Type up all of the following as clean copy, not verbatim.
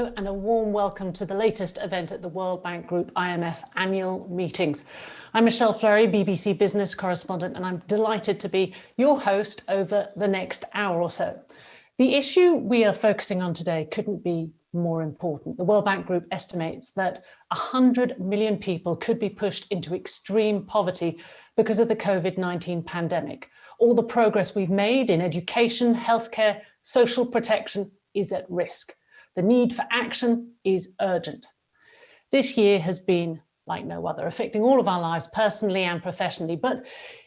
Hello and a warm welcome to the latest event at the World Bank Group IMF annual meetings. I'm Michelle Fleury, BBC Business correspondent, and I'm delighted to be your host over the next hour or so. The issue we are focusing on today couldn't be more important. The World Bank Group estimates that 100 million people could be pushed into extreme poverty because of the COVID-19 pandemic. All the progress we've made in education, healthcare, social protection is at risk. The need for action is urgent. This year has been like no other, affecting all of our lives personally and professionally, but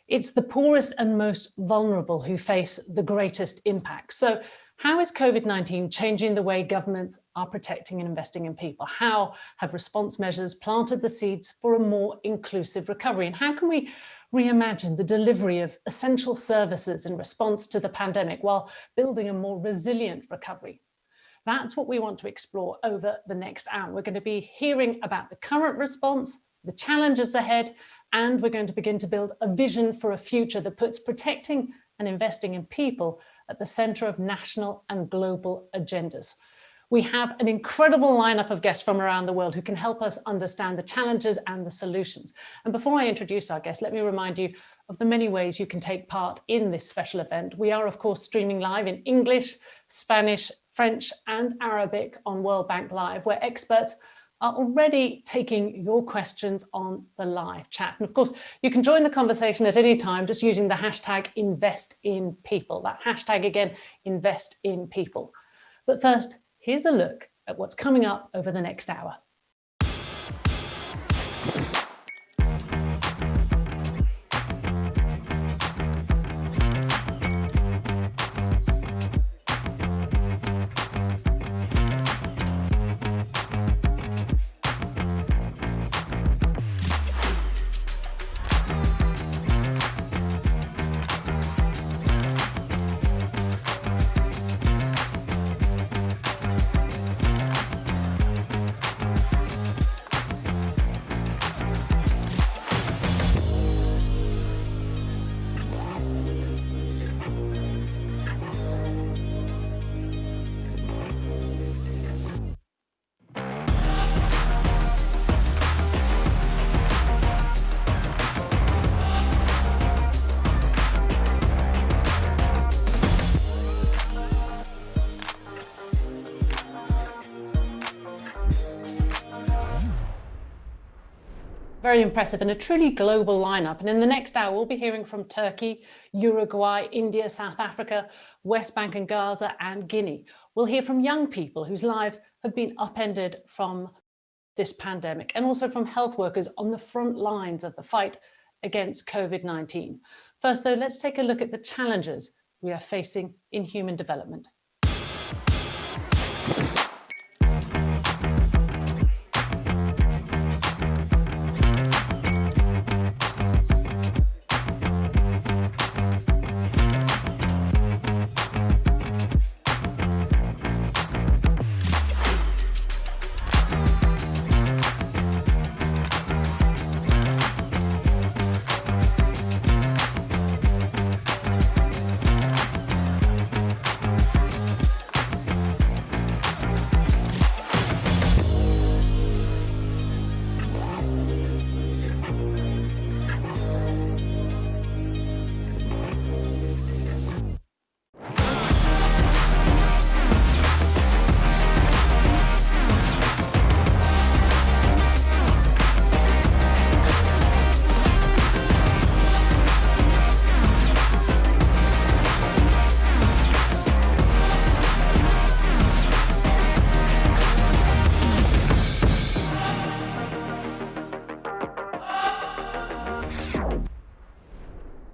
it's the poorest and most vulnerable who face the greatest impact. So how is COVID-19 changing the way governments are protecting and investing in people? How have response measures planted the seeds for a more inclusive recovery? And how can we reimagine the delivery of essential services in response to the pandemic while building a more resilient recovery? That's what we want to explore over the next hour. We're going to be hearing about the current response, the challenges ahead, and we're going to begin to build a vision for a future that puts protecting and investing in people at the center of national and global agendas. We have an incredible lineup of guests from around the world who can help us understand the challenges and the solutions. And before I introduce our guests, let me remind you of the many ways you can take part in this special event. We are, of course, streaming live in English, Spanish, French and Arabic on World Bank Live, where experts are already taking your questions on the live chat. And of course, you can join the conversation at any time just using the hashtag #InvestInPeople. That hashtag again, #InvestInPeople. But first, here's a look at what's coming up over the next hour. Very impressive and a truly global lineup. And in the next hour, we'll be hearing from Turkey, Uruguay, India, South Africa, West Bank and Gaza, and Guinea. We'll hear from young people whose lives have been upended from this pandemic, and also from health workers on the front lines of the fight against COVID-19. First, though, let's take a look at the challenges we are facing in human development.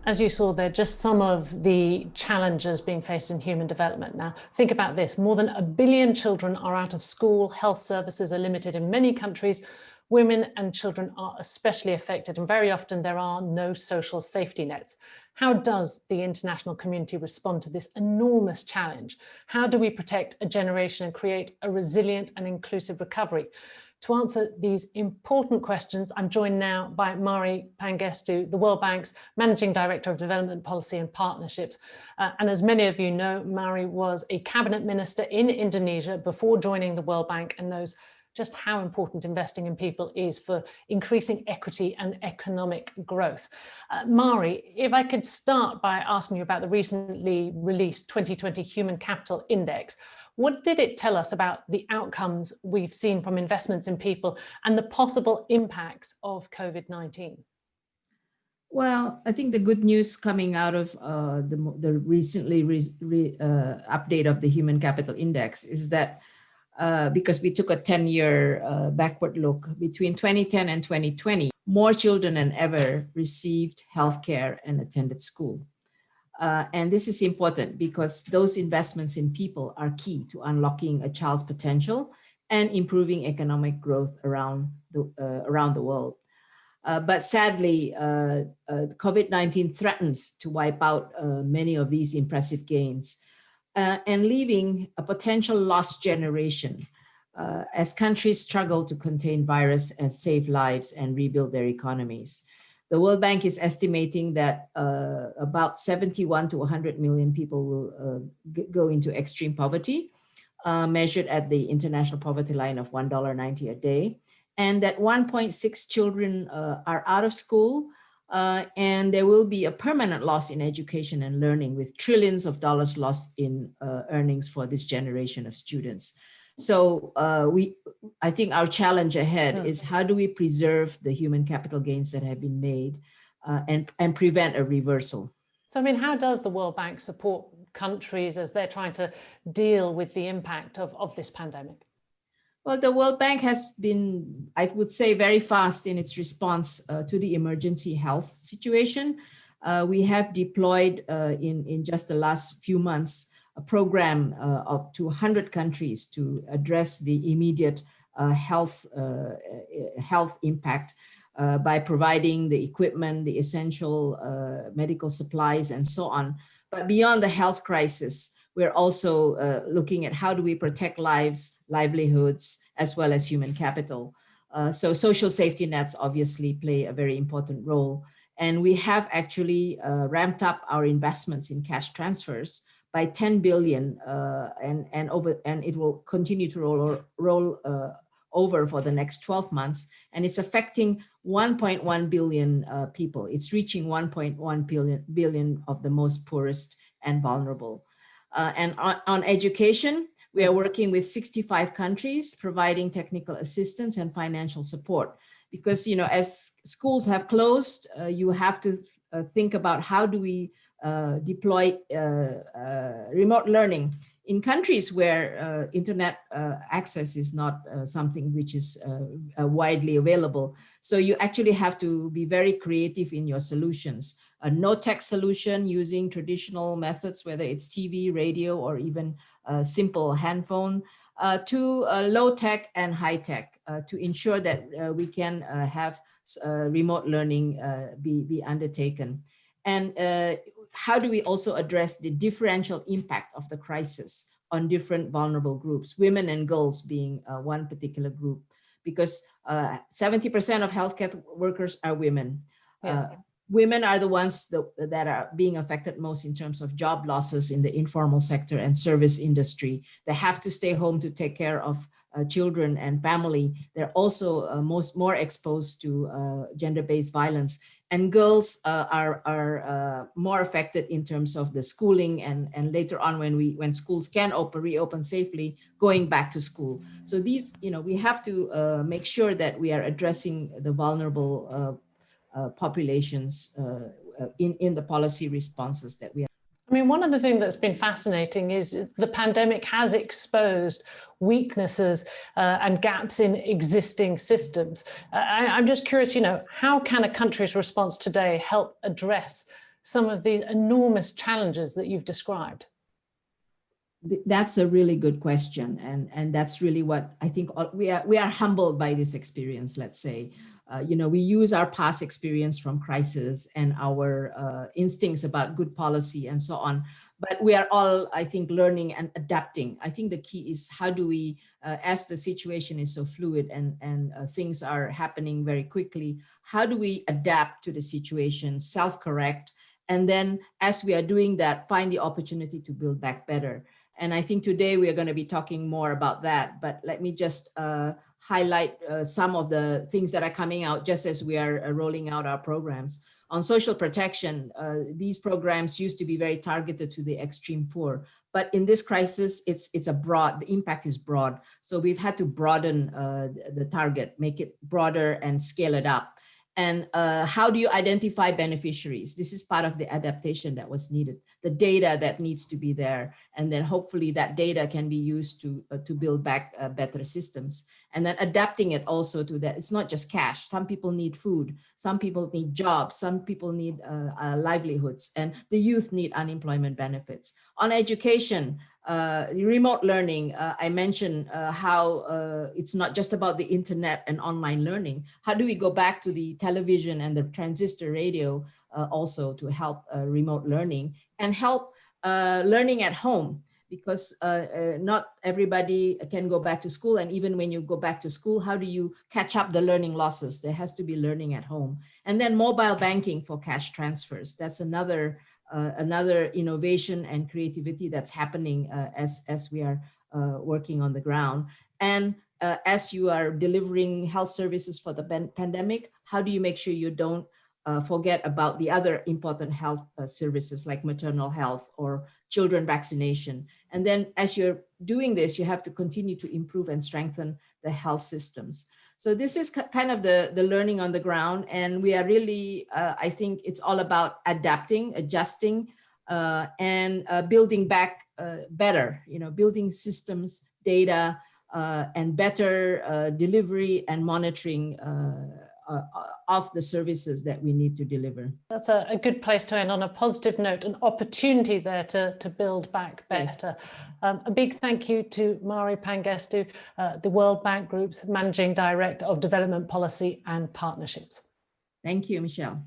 As you saw, they're just some of the challenges being faced in human development. Now, think about this. More than 1 billion children are out of school. Health services are limited in many countries. Women and children are especially affected, and very often there are no social safety nets. How does the international community respond to this enormous challenge? How do we protect a generation and create a resilient and inclusive recovery? To answer these important questions, I'm joined now by Mari Pangestu, the World Bank's Managing Director of Development Policy and Partnerships. And as many of you know, Mari was a cabinet minister in Indonesia before joining the World Bank and knows just how important investing in people is for increasing equity and economic growth. Mari, if I could start by asking you about the recently released 2020 Human Capital Index. What did it tell us about the outcomes we've seen from investments in people and the possible impacts of COVID-19? Well, I think the good news coming out of the recently update of the Human Capital Index is that because we took a 10-year backward look, between 2010 and 2020, more children than ever received healthcare and attended school. And this is important because those investments in people are key to unlocking a child's potential and improving economic growth around the world. But sadly, COVID-19 threatens to wipe out many of these impressive gains and leaving a potential lost generation as countries struggle to contain virus and save lives and rebuild their economies. The World Bank is estimating that about 71 to 100 million people will go into extreme poverty, measured at the international poverty line of $1.90 a day, and that 1.6 children are out of school, and there will be a permanent loss in education and learning with trillions of dollars lost in earnings for this generation of students. So I think our challenge ahead is how do we preserve the human capital gains that have been made and prevent a reversal? So, I mean, how does the World Bank support countries as they're trying to deal with the impact of this pandemic? Well, the World Bank has been, I would say, very fast in its response to the emergency health situation. We have deployed in just the last few months a program of to 100 countries to address the immediate health impact by providing the equipment, the essential medical supplies, and so on. But beyond the health crisis, we're also looking at how do we protect lives, livelihoods, as well as human capital. So social safety nets obviously play a very important role. And we have actually ramped up our investments in cash transfers by 10 billion and it will continue to roll over for the next 12 months. And it's affecting 1.1 billion people. It's reaching 1.1 billion of the most poorest and vulnerable. And on education, we are working with 65 countries, providing technical assistance and financial support. Because, you know, as schools have closed, you have to think about how do we deploy remote learning in countries where internet access is not something which is widely available. So you actually have to be very creative in your solutions. A no-tech solution using traditional methods, whether it's TV, radio, or even a simple handphone, to low-tech and high-tech to ensure that we can have remote learning be undertaken. And how do we also address the differential impact of the crisis on different vulnerable groups, women and girls being one particular group, because 70% of healthcare workers are women. Yeah. Women are the ones that are being affected most in terms of job losses in the informal sector and service industry. They have to stay home to take care of children and family. They're also more exposed to gender-based violence. And girls are more affected in terms of the schooling and later on when schools can reopen safely, going back to school. So these, you know, we have to make sure that we are addressing the vulnerable populations in the policy responses that we have. I mean, one of the things that's been fascinating is the pandemic has exposed weaknesses and gaps in existing systems. I'm just curious, you know, how can a country's response today help address some of these enormous challenges that you've described? That's a really good question. And that's really what I think we are humbled by this experience, let's say. You know, we use our past experience from crisis and our instincts about good policy and so on. But we are all, I think, learning and adapting. I think the key is how do we, as the situation is so fluid and things are happening very quickly, how do we adapt to the situation, self-correct, and then as we are doing that, find the opportunity to build back better. And I think today we are going to be talking more about that, but let me just highlight some of the things that are coming out just as we are rolling out our programs. On social protection, these programs used to be very targeted to the extreme poor, but in this crisis, the impact is broad. So we've had to broaden the target, make it broader and scale it up. And how do you identify beneficiaries? This is part of the adaptation that was needed, the data that needs to be there. And then hopefully that data can be used to build back better systems. And then adapting it also to that. It's not just cash. Some people need food. Some people need jobs. Some people need livelihoods. And the youth need unemployment benefits. On education, remote learning, I mentioned how it's not just about the internet and online learning. How do we go back to the television and the transistor radio also to help remote learning and help learning at home? Because not everybody can go back to school. And even when you go back to school, how do you catch up the learning losses? There has to be learning at home. And then mobile banking for cash transfers. That's another innovation and creativity that's happening as we are working on the ground. And as you are delivering health services for the pandemic, how do you make sure you don't forget about the other important health services like maternal health or children vaccination? And then as you're doing this, you have to continue to improve and strengthen the health systems. So this is kind of the learning on the ground. And we are really, I think it's all about adapting, adjusting, and building back better, building systems, data, and better delivery and monitoring of the services that we need to deliver. That's a good place to end on a positive note, an opportunity there to build back better. Yes. A big thank you to Mari Pangestu, the World Bank Group's Managing Director of Development Policy and Partnerships. Thank you, Michelle.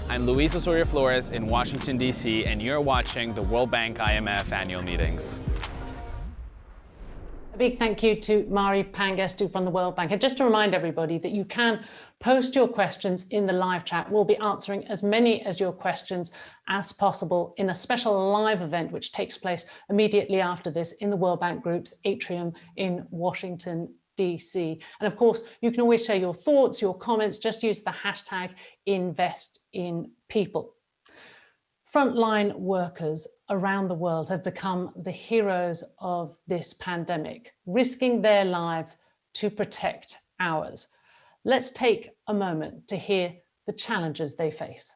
I'm Luis Osorio Flores in Washington, D.C., and you're watching the World Bank IMF annual meetings. A big thank you to Mari Pangestu from the World Bank. And just to remind everybody that you can post your questions in the live chat. We'll be answering as many as your questions as possible in a special live event, which takes place immediately after this in the World Bank Group's atrium in Washington, DC. And of course, you can always share your thoughts, your comments, just use the hashtag #InvestInPeople. Frontline workers around the world have become the heroes of this pandemic, risking their lives to protect ours. Let's take a moment to hear the challenges they face.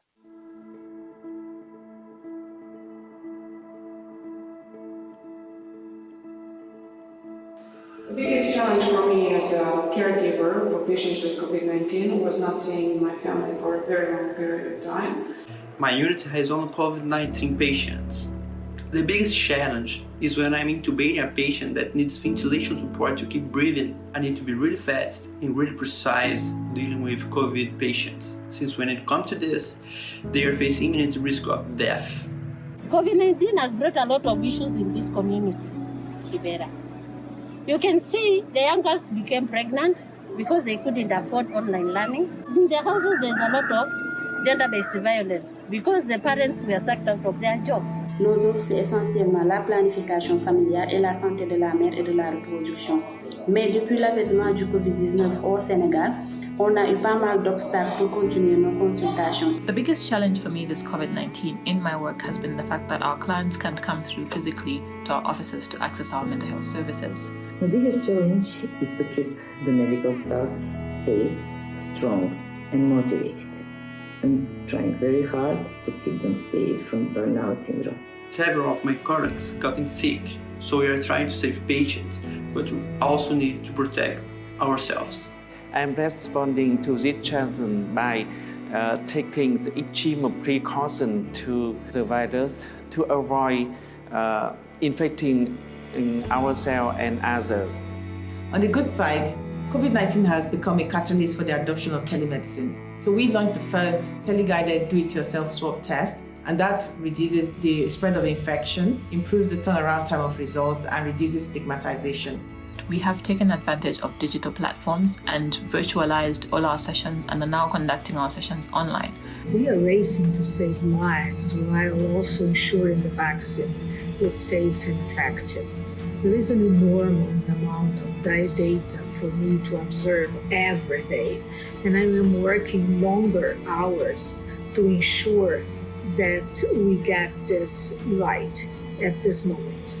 The biggest challenge for me as a caregiver for patients with COVID-19 was not seeing my family for a very long period of time. My unit has only COVID-19 patients. The biggest challenge is when I'm intubating a patient that needs ventilation support to keep breathing. I need to be really fast and really precise dealing with COVID patients, since when it comes to this, they are facing imminent risk of death. COVID-19 has brought a lot of issues in this community, Kibera. You can see the young girls became pregnant because they couldn't afford online learning. In the houses, there's a lot of gender-based violence because the parents were sacked out of their jobs. Nos offres, c'est essentiellement la planification familiale et la santé de la mère et de la reproduction. Mais depuis l'avènement du COVID-19 au Sénégal, on a eu pas mal d'obstacles pour continuer nos consultations. The biggest challenge for me this COVID-19 in my work has been the fact that our clients can't come through physically to our offices to access our mental health services. The biggest challenge is to keep the medical staff safe, strong, and motivated. I'm trying very hard to keep them safe from burnout syndrome. Several of my colleagues gotten sick, so we are trying to save patients, but we also need to protect ourselves. I'm responding to this challenge by taking the extreme precaution to the virus to avoid infecting ourselves and others. On the good side, COVID-19 has become a catalyst for the adoption of telemedicine. So we launched the first tele-guided do-it-yourself swab test And that reduces the spread of infection, improves the turnaround time of results, and reduces stigmatization. We have taken advantage of digital platforms and virtualized all our sessions and are now conducting our sessions online. We are racing to save lives while also ensuring the vaccine is safe and effective. There is an enormous amount of data for me to observe every day, and I am working longer hours to ensure that we get this right at this moment.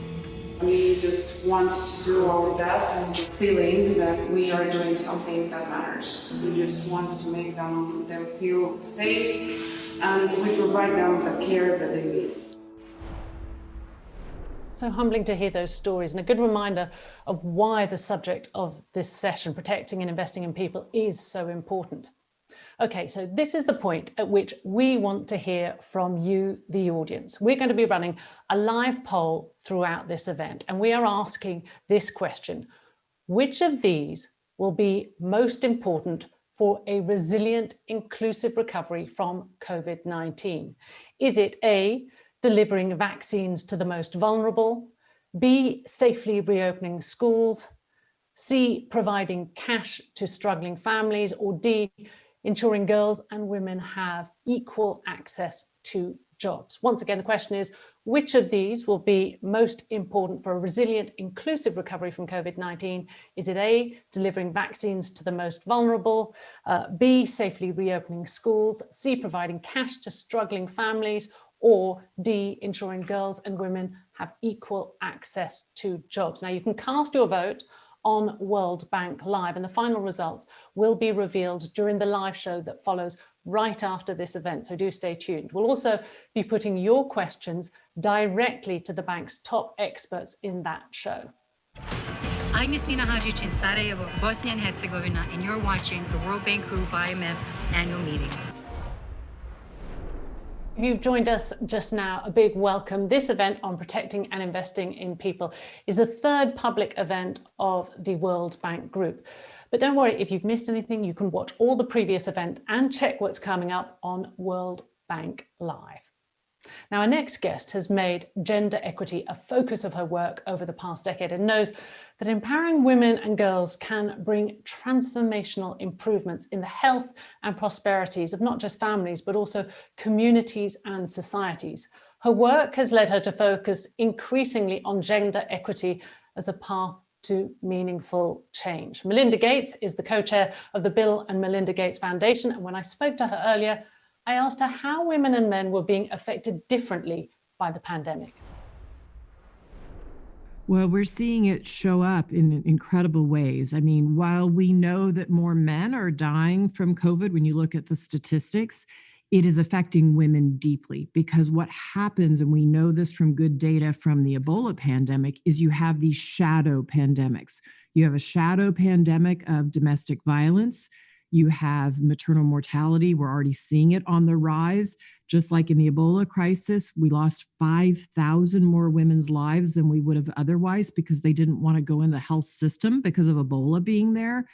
We just want to do our best and the feeling that we are doing something that matters. We just want to make them feel safe, and we provide them the care that they need. So humbling to hear those stories, and a good reminder of why the subject of this session, protecting and investing in people, is so important. Okay, so this is the point at which we want to hear from you, the audience. We're going to be running a live poll throughout this event, and we are asking this question: which of these will be most important for a resilient, inclusive recovery from COVID-19? Is it A, delivering vaccines to the most vulnerable, B, safely reopening schools, C, providing cash to struggling families, or D, ensuring girls and women have equal access to jobs? Once again, the question is, which of these will be most important for a resilient, inclusive recovery from COVID-19? Is it A, delivering vaccines to the most vulnerable, B, safely reopening schools, C, providing cash to struggling families, or D, ensuring girls and women have equal access to jobs? Now, you can cast your vote on World Bank Live, and the final results will be revealed during the live show that follows right after this event, so do stay tuned. We'll also be putting your questions directly to the bank's top experts in that show. I'm Ms. Nina Hadjic in Sarajevo, Bosnia and Herzegovina, and you're watching the World Bank Group IMF annual meetings. If you've joined us just now, a big welcome. This event on protecting and investing in people is the third public event of the World Bank Group. But don't worry, if you've missed anything, you can watch all the previous events and check what's coming up on World Bank Live. Now, our next guest has made gender equity a focus of her work over the past decade and knows that empowering women and girls can bring transformational improvements in the health and prosperities of not just families, but also communities and societies. Her work has led her to focus increasingly on gender equity as a path to meaningful change. Melinda Gates is the co-chair of the Bill and Melinda Gates Foundation, and when I spoke to her earlier, I asked her how women and men were being affected differently by the pandemic. Well, we're seeing it show up in incredible ways. I mean, while we know that more men are dying from COVID, when you look at the statistics, it is affecting women deeply, because what happens, and we know this from good data from the Ebola pandemic, is you have these shadow pandemics. You have a shadow pandemic of domestic violence. You have maternal mortality. We're already seeing it on the rise. Just like in the Ebola crisis, we lost 5,000 more women's lives than we would have otherwise because they didn't want to go in the health system because of Ebola being there.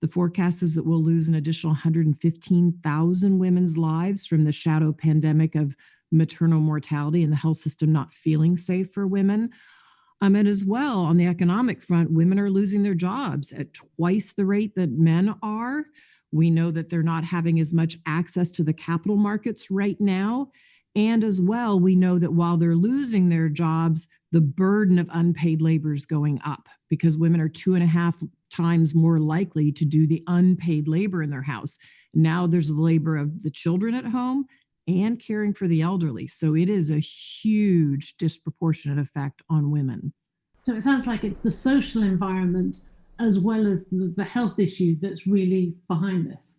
The forecast is that we'll lose an additional 115,000 women's lives from the shadow pandemic of maternal mortality and the health system not feeling safe for women. And as well, on the economic front, women are losing their jobs at twice the rate that men are. We know that they're not having as much access to the capital markets right now. And as well, we know that while they're losing their jobs, the burden of unpaid labor is going up because women are 2.5 times more likely to do the unpaid labor in their house. Now there's the labor of the children at home and caring for the elderly. So it is a huge disproportionate effect on women. So it sounds like it's the social environment as well as the health issue that's really behind this.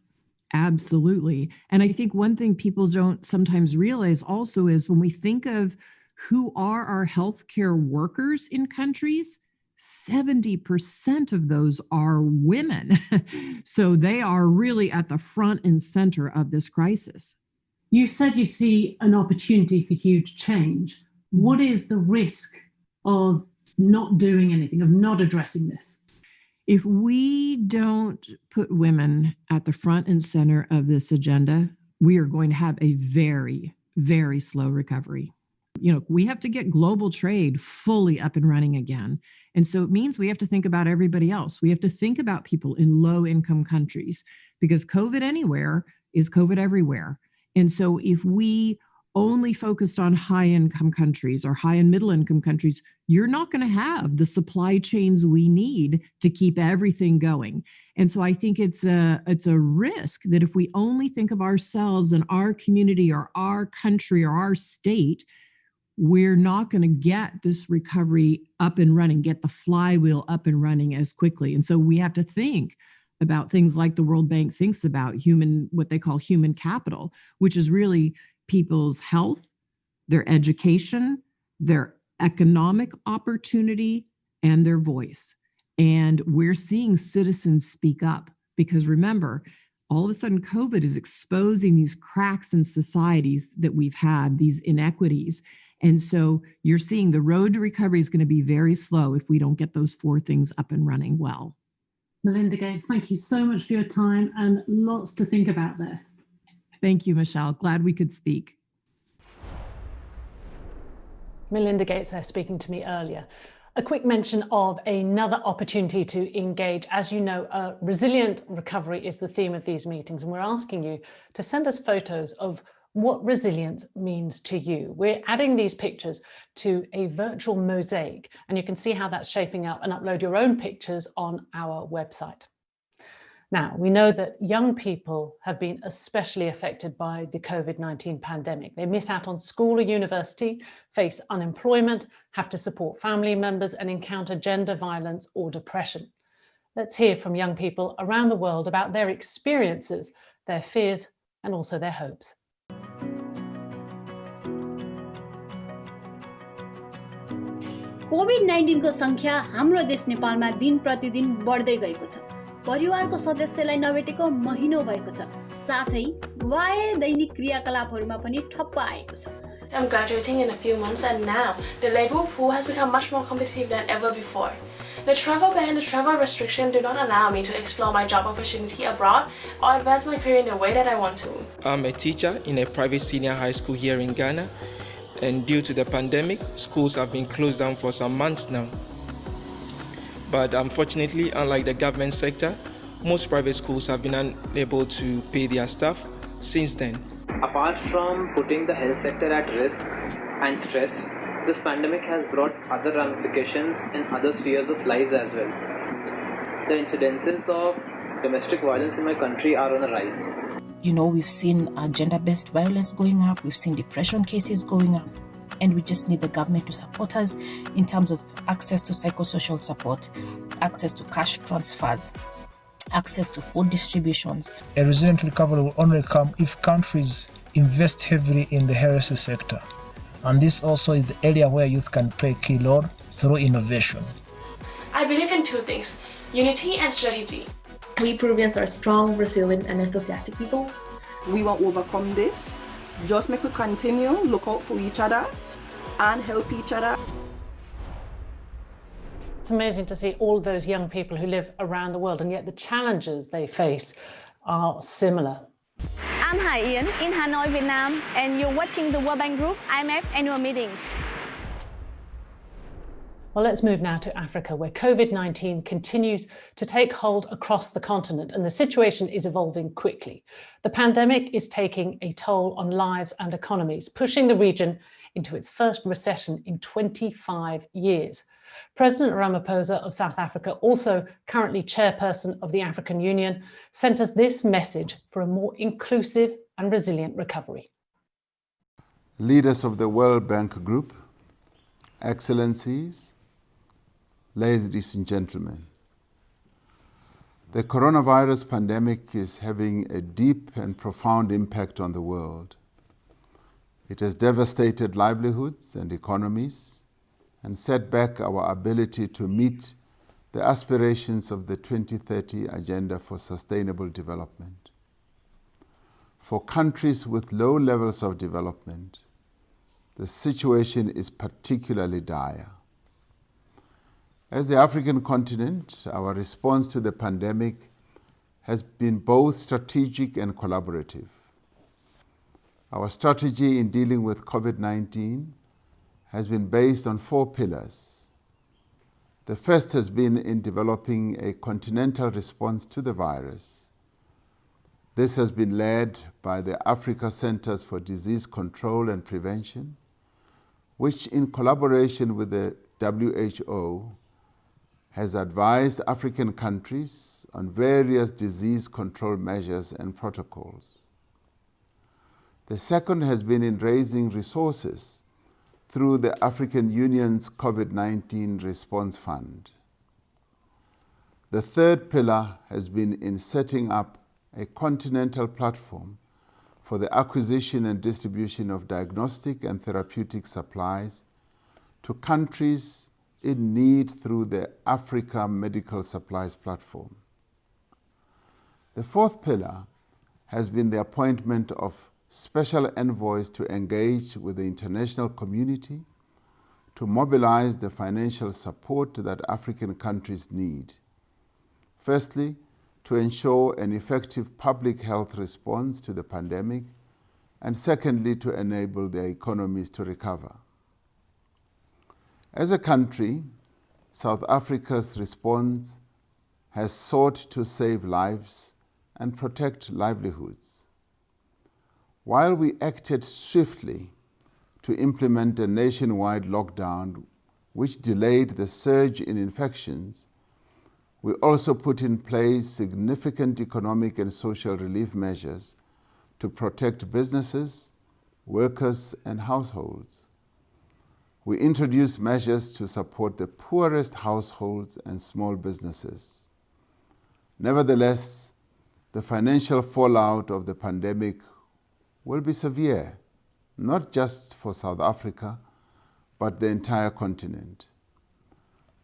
Absolutely. And I think one thing people don't sometimes realize also is when we think of who are our healthcare workers in countries, 70% of those are women. So they are really at the front and center of this crisis. You said you see an opportunity for huge change. What is the risk of not doing anything, of not addressing this? If we don't put women at the front and center of this agenda, we are going to have a very, very slow recovery. We have to get global trade fully up and running again. And so it means we have to think about everybody else. We have to think about people in low-income countries, because COVID anywhere is COVID everywhere. And so if we only focused on high-income countries or high and middle-income countries, you're not going to have the supply chains we need to keep everything going. And so I think it's a risk that if we only think of ourselves and our community or our country or our state, we're not going to get this recovery up and running, get the flywheel up and running as quickly. And so we have to think about things like the World Bank thinks about what they call human capital, which is really people's health, their education, their economic opportunity, and their voice. And we're seeing citizens speak up, because remember, all of a sudden COVID is exposing these cracks in societies that we've had, these inequities. And so you're seeing the road to recovery is going to be very slow if we don't get those 4 things up and running well. Melinda Gates, thank you so much for your time, and lots to think about there. Thank you, Michelle. Glad we could speak. Melinda Gates there speaking to me earlier. A quick mention of another opportunity to engage. As you know, a resilient recovery is the theme of these meetings, and we're asking you to send us photos of what resilience means to you. We're adding these pictures to a virtual mosaic, and you can see how that's shaping up and upload your own pictures on our website. Now, we know that young people have been especially affected by the COVID-19 pandemic. They miss out on school or university, face unemployment, have to support family members, and encounter gender violence or depression. Let's hear from young people around the world about their experiences, their fears, and also their hopes. COVID-19 को संख्या हाम्रो देश नेपालमा दिन प्रतिदिन बढ्दै गएको छ। परिवारको सदस्यलाई नभेटेको महिनौ भएको छ। साथै बाह्य दैनिक क्रियाकलापहरुमा पनि ठप्प आएको छ। I'm graduating in a few months, and now the labor pool has become much more competitive than ever before. The travel ban and the travel restriction do not allow me to explore my job opportunity abroad or advance my career in the way that I want to. I'm a teacher in a private senior high school here in Ghana, and due to the pandemic, schools have been closed down for some months now. But unfortunately, unlike the government sector, most private schools have been unable to pay their staff since then. Apart from putting the health sector at risk and stress, this pandemic has brought other ramifications in other spheres of lives as well. The incidences of domestic violence in my country are on a rise. We've seen gender-based violence going up, we've seen depression cases going up, and we just need the government to support us in terms of access to psychosocial support, access to cash transfers, access to food distributions. A resilient recovery will only come if countries invest heavily in the health sector. And this also is the area where youth can play a key role through innovation. I believe in two things: unity and strategy. We Peruvians are strong, resilient, and enthusiastic people. We will overcome this. Just make we continue, look out for each other, and help each other. It's amazing to see all those young people who live around the world, and yet the challenges they face are similar. I'm Hai Yến in Hanoi, Vietnam, and you're watching the World Bank Group IMF annual meeting. Well, let's move now to Africa, where COVID-19 continues to take hold across the continent, and the situation is evolving quickly. The pandemic is taking a toll on lives and economies, pushing the region into its first recession in 25 years. President Ramaphosa of South Africa, also currently chairperson of the African Union, sent us this message for a more inclusive and resilient recovery. Leaders of the World Bank Group, Excellencies, ladies and gentlemen, the coronavirus pandemic is having a deep and profound impact on the world. It has devastated livelihoods and economies and set back our ability to meet the aspirations of the 2030 Agenda for Sustainable Development. For countries with low levels of development, the situation is particularly dire. As the African continent, our response to the pandemic has been both strategic and collaborative. Our strategy in dealing with COVID-19 has been based on 4 pillars. The first has been in developing a continental response to the virus. This has been led by the Africa Centers for Disease Control and Prevention, which in collaboration with the WHO has advised African countries on various disease control measures and protocols. The second has been in raising resources through the African Union's COVID-19 Response Fund. The third pillar has been in setting up a continental platform for the acquisition and distribution of diagnostic and therapeutic supplies to countries in need through the Africa Medical Supplies Platform. The fourth pillar has been the appointment of special envoys to engage with the international community to mobilize the financial support that African countries need. Firstly, to ensure an effective public health response to the pandemic, and secondly, to enable their economies to recover. As a country, South Africa's response has sought to save lives and protect livelihoods. While we acted swiftly to implement a nationwide lockdown which delayed the surge in infections, we also put in place significant economic and social relief measures to protect businesses, workers, and households. We introduced measures to support the poorest households and small businesses. Nevertheless, the financial fallout of the pandemic will be severe, not just for South Africa, but the entire continent.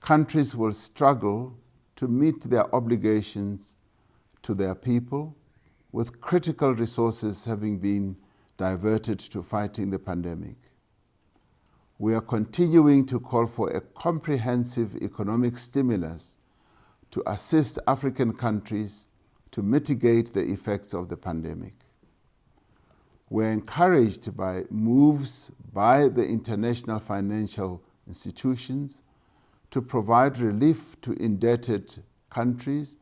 Countries will struggle to meet their obligations to their people, with critical resources having been diverted to fighting the pandemic. We are continuing to call for a comprehensive economic stimulus to assist African countries to mitigate the effects of the pandemic. We're encouraged by moves by the international financial institutions to provide relief to indebted countries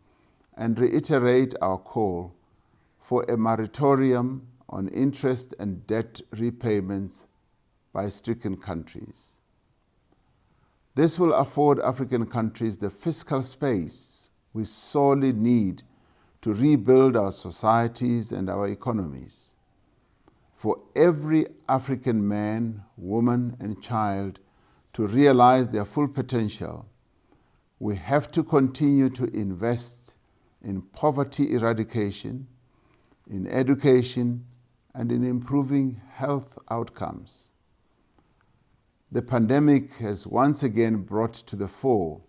and reiterate our call for a moratorium on interest and debt repayments by stricken countries. This will afford African countries the fiscal space we sorely need to rebuild our societies and our economies. For every African man, woman, and child to realize their full potential, we have to continue to invest in poverty eradication, in education, and in improving health outcomes. The pandemic has once again brought to the fore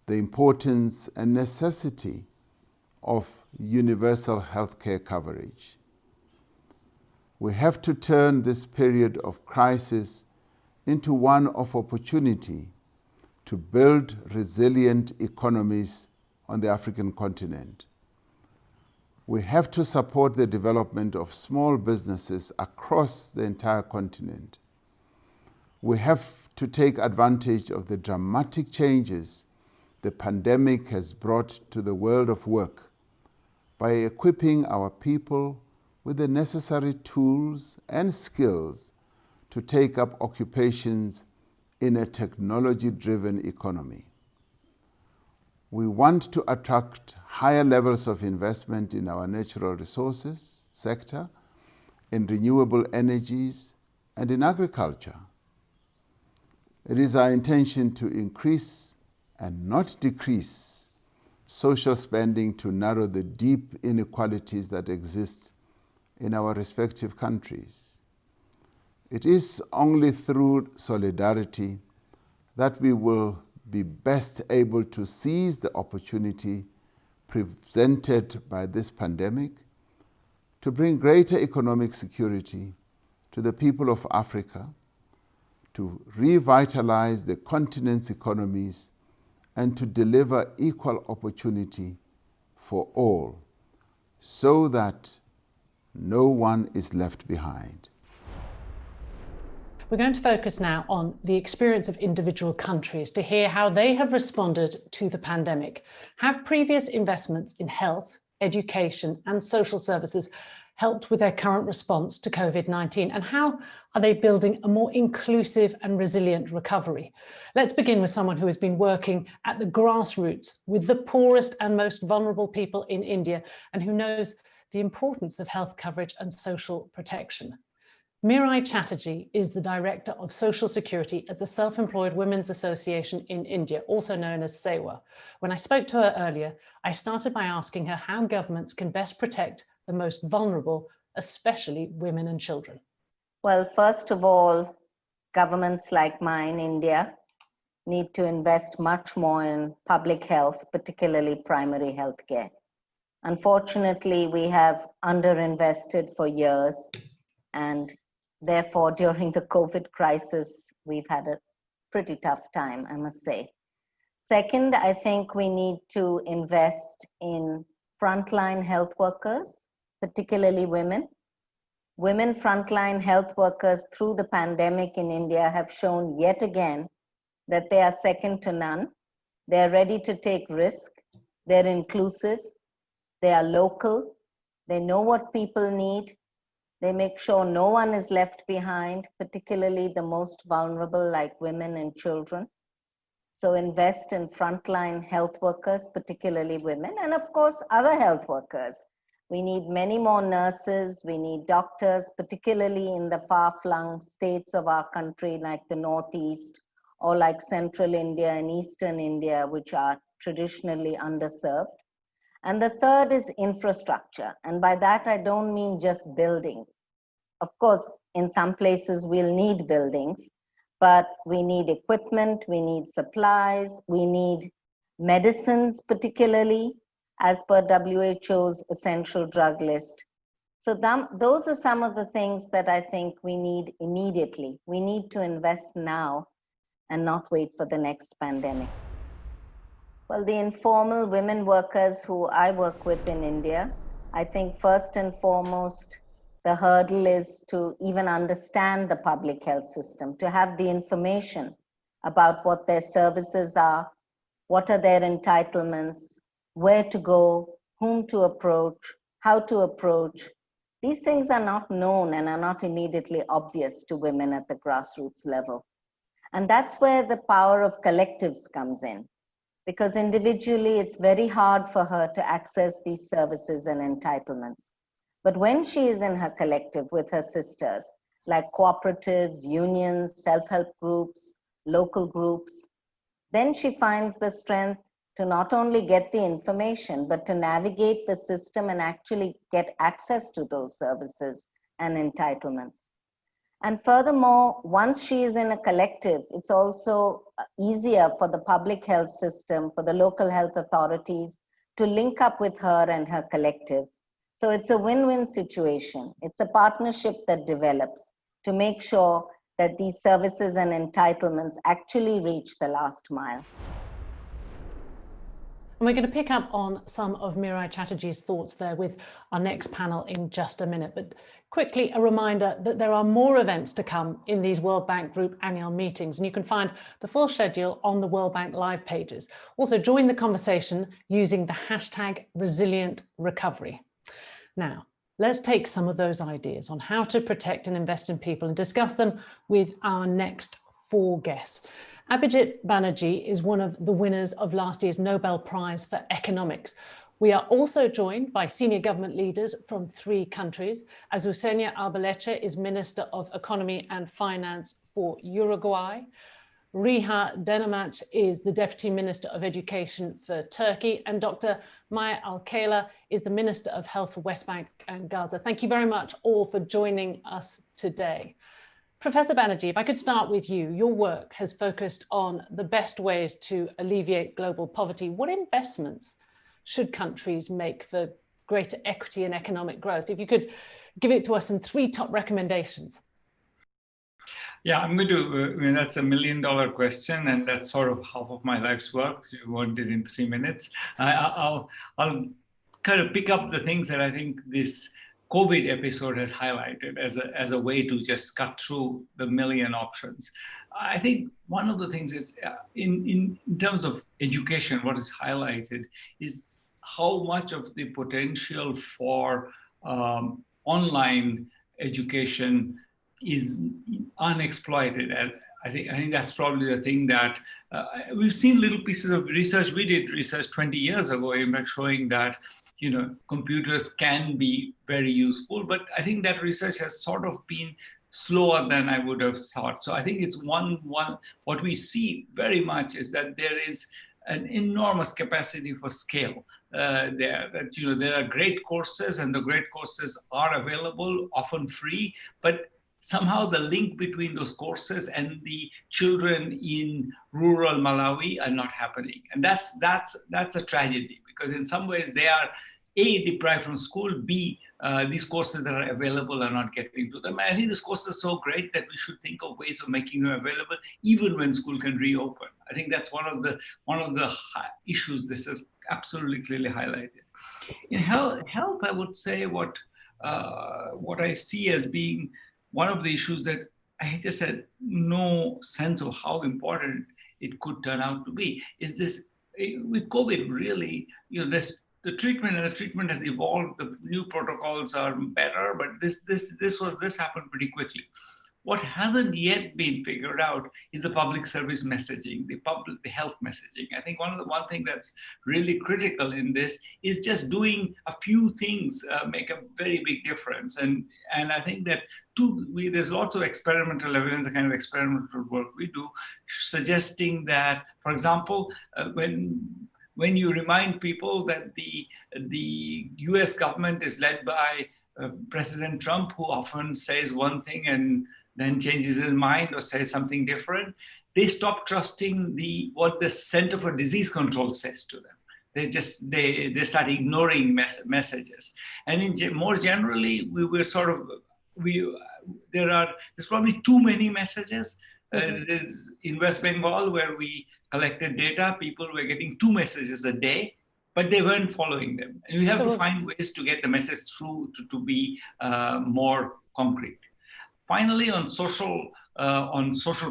the importance and necessity of universal healthcare coverage. We have to turn this period of crisis into one of opportunity to build resilient economies on the African continent. We have to support the development of small businesses across the entire continent. We have to take advantage of the dramatic changes the pandemic has brought to the world of work by equipping our people with the necessary tools and skills to take up occupations in a technology-driven economy. We want to attract higher levels of investment in our natural resources sector, in renewable energies, and in agriculture. It is our intention to increase and not decrease social spending to narrow the deep inequalities that exist in our respective countries. It is only through solidarity that we will be best able to seize the opportunity presented by this pandemic to bring greater economic security to the people of Africa, to revitalize the continent's economies, and to deliver equal opportunity for all, so that No one is left behind. We're going to focus now on the experience of individual countries to hear how they have responded to the pandemic. Have previous investments in health, education and social services helped with their current response to COVID-19? And how are they building a more inclusive and resilient recovery? Let's begin with someone who has been working at the grassroots with the poorest and most vulnerable people in India and who knows the importance of health coverage and social protection. Mirai Chatterjee is the Director of Social Security at the Self-Employed Women's Association in India, also known as SEWA. When I spoke to her earlier, I started by asking her how governments can best protect the most vulnerable, especially women and children. Well, first of all, governments like mine, India, need to invest much more in public health, particularly primary health care. Unfortunately, we have underinvested for years, and therefore, during the COVID crisis, we've had a pretty tough time, I must say. Second, I think we need to invest in frontline health workers, particularly women. Women frontline health workers through the pandemic in India have shown yet again that they are second to none. They're ready to take risk. They're inclusive. They are local. They know what people need. They make sure no one is left behind, particularly the most vulnerable like women and children. So invest in frontline health workers, particularly women, and of course, other health workers. We need many more nurses. We need doctors, particularly in the far-flung states of our country, like the Northeast, or like Central India and Eastern India, which are traditionally underserved. And the third is infrastructure. And by that, I don't mean just buildings. Of course, in some places we'll need buildings, but we need equipment, we need supplies, we need medicines, particularly as per WHO's essential drug list. So those are some of the things that I think we need immediately. We need to invest now and not wait for the next pandemic. Well, the informal women workers who I work with in India, I think first and foremost, the hurdle is to even understand the public health system, to have the information about what their services are, what are their entitlements, where to go, whom to approach, how to approach. These things are not known and are not immediately obvious to women at the grassroots level. And that's where the power of collectives comes in, because individually it's very hard for her to access these services and entitlements. But when she is in her collective with her sisters, like cooperatives, unions, self-help groups, local groups, then she finds the strength to not only get the information, but to navigate the system and actually get access to those services and entitlements. And furthermore, once she is in a collective, it's also easier for the public health system, for the local health authorities to link up with her and her collective. So it's a win-win situation. It's a partnership that develops to make sure that these services and entitlements actually reach the last mile. And we're going to pick up on some of Mirai Chatterjee's thoughts there with our next panel in just a minute. But quickly, a reminder that there are more events to come in these World Bank Group annual meetings, and you can find the full schedule on the World Bank live pages. Also, join the conversation using the hashtag #ResilientRecovery. Now, let's take some of those ideas on how to protect and invest in people and discuss them with our next 4 guests. Abhijit Banerjee is one of the winners of last year's Nobel Prize for Economics. We are also joined by senior government leaders from 3 countries. Azucena Arbeleche is Minister of Economy and Finance for Uruguay. Riha Denamach is the Deputy Minister of Education for Turkey, and Dr. Maya Al-Khaila is the Minister of Health for West Bank and Gaza. Thank you very much all for joining us today. Professor Banerjee, if I could start with you. Your work has focused on the best ways to alleviate global poverty. What investments should countries make for greater equity and economic growth? If you could give it to us in 3 top recommendations. Yeah, I'm going to, that's $1 million question, and that's sort of half of my life's work. You want it in 3 minutes. I'll kind of pick up the things that I think this COVID episode has highlighted as a way to just cut through the million options. I think one of the things is in terms of education, what is highlighted is how much of the potential for online education is unexploited. I think that's probably the thing that we've seen little pieces of research. We did research 20 years ago, in fact, showing that computers can be very useful, but I think that research has sort of been slower than I would have thought. So I think it's one what we see very much is that there is an enormous capacity for scale there. That there are great courses, and the great courses are available, often free, but somehow the link between those courses and the children in rural Malawi are not happening, and that's a tragedy, because in some ways they are A, deprived from school, B, these courses that are available are not getting to them. And I think this course is so great that we should think of ways of making them available even when school can reopen. I think that's one of the issues this is absolutely clearly highlighted. In health, I would say what I see as being one of the issues that I just had no sense of how important it could turn out to be is this. With COVID, really, the treatment has evolved. The new protocols are better, but this happened pretty quickly. What hasn't yet been figured out is the public service messaging, the health messaging. I think one thing that's really critical in this is just doing a few things make a very big difference. And I think that there's lots of experimental evidence, the kind of experimental work we do, suggesting that, for example, when you remind people that the US government is led by President Trump, who often says one thing and then changes his mind or says something different, they stop trusting what the Center for Disease Control says to them. They start ignoring messages. And more generally, there's probably too many messages. In West Bengal, where we collected data, people were getting 2 messages a day, but they weren't following them. And we have to find ways to get the message through to be more concrete. Finally, on social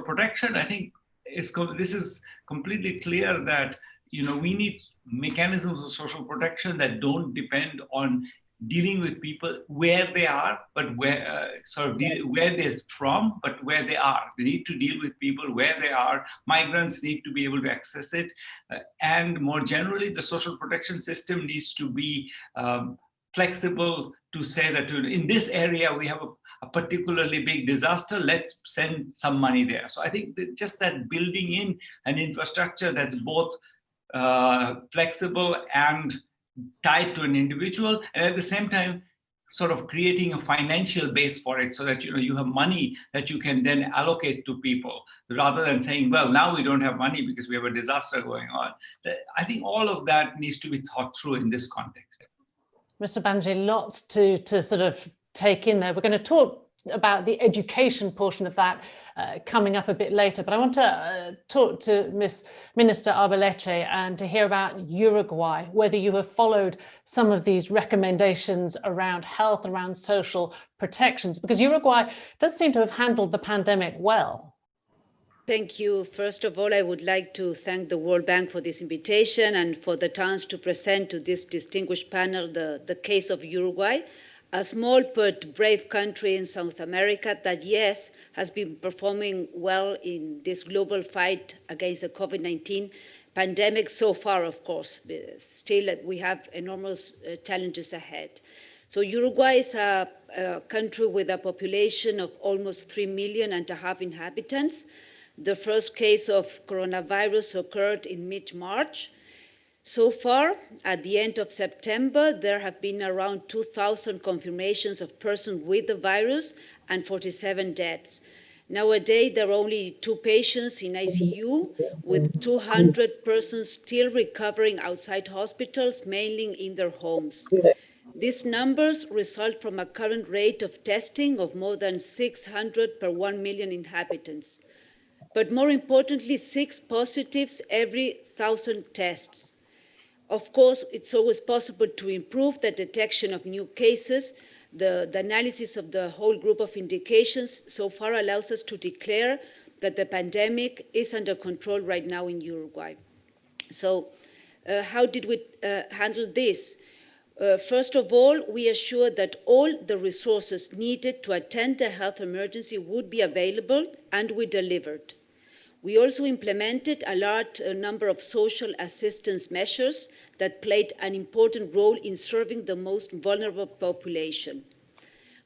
protection, I think this is completely clear that we need mechanisms of social protection that don't depend on dealing with people where they are, but where they're from, but where they are. They need to deal with people where they are. Migrants need to be able to access it. And more generally, the social protection system needs to be flexible to say that in this area, we have a particularly big disaster, let's send some money there. So I think that just that building in an infrastructure that's both flexible and tied to an individual, and at the same time sort of creating a financial base for it, so that you have money that you can then allocate to people, rather than saying, well, now we don't have money because we have a disaster going on. I think all of that needs to be thought through in this context. Mr. Banji, lots to sort of take in there. We're going to talk about the education portion of that coming up a bit later, but I want to talk to Ms. Minister Arbeleche and to hear about Uruguay, whether you have followed some of these recommendations around health, around social protections, because Uruguay does seem to have handled the pandemic well. Thank you. First of all, I would like to thank the World Bank for this invitation and for the chance to present to this distinguished panel the case of Uruguay, a small but brave country in South America that, yes, has been performing well in this global fight against the COVID-19 pandemic so far, of course. Still, we have enormous challenges ahead. So Uruguay is a country with a population of almost 3.5 million inhabitants. The first case of coronavirus occurred in mid-March. So far, at the end of September, there have been around 2,000 confirmations of persons with the virus and 47 deaths. Nowadays, there are only 2 patients in ICU, with 200 persons still recovering outside hospitals, mainly in their homes. These numbers result from a current rate of testing of more than 600 per 1 million inhabitants. But more importantly, 6 positives every 1,000 tests. Of course, it's always possible to improve the detection of new cases, The analysis of the whole group of indications so far allows us to declare that the pandemic is under control right now in Uruguay. So how did we handle this? First of all, we assured that all the resources needed to attend the health emergency would be available, and we delivered. We also implemented a large number of social assistance measures that played an important role in serving the most vulnerable population.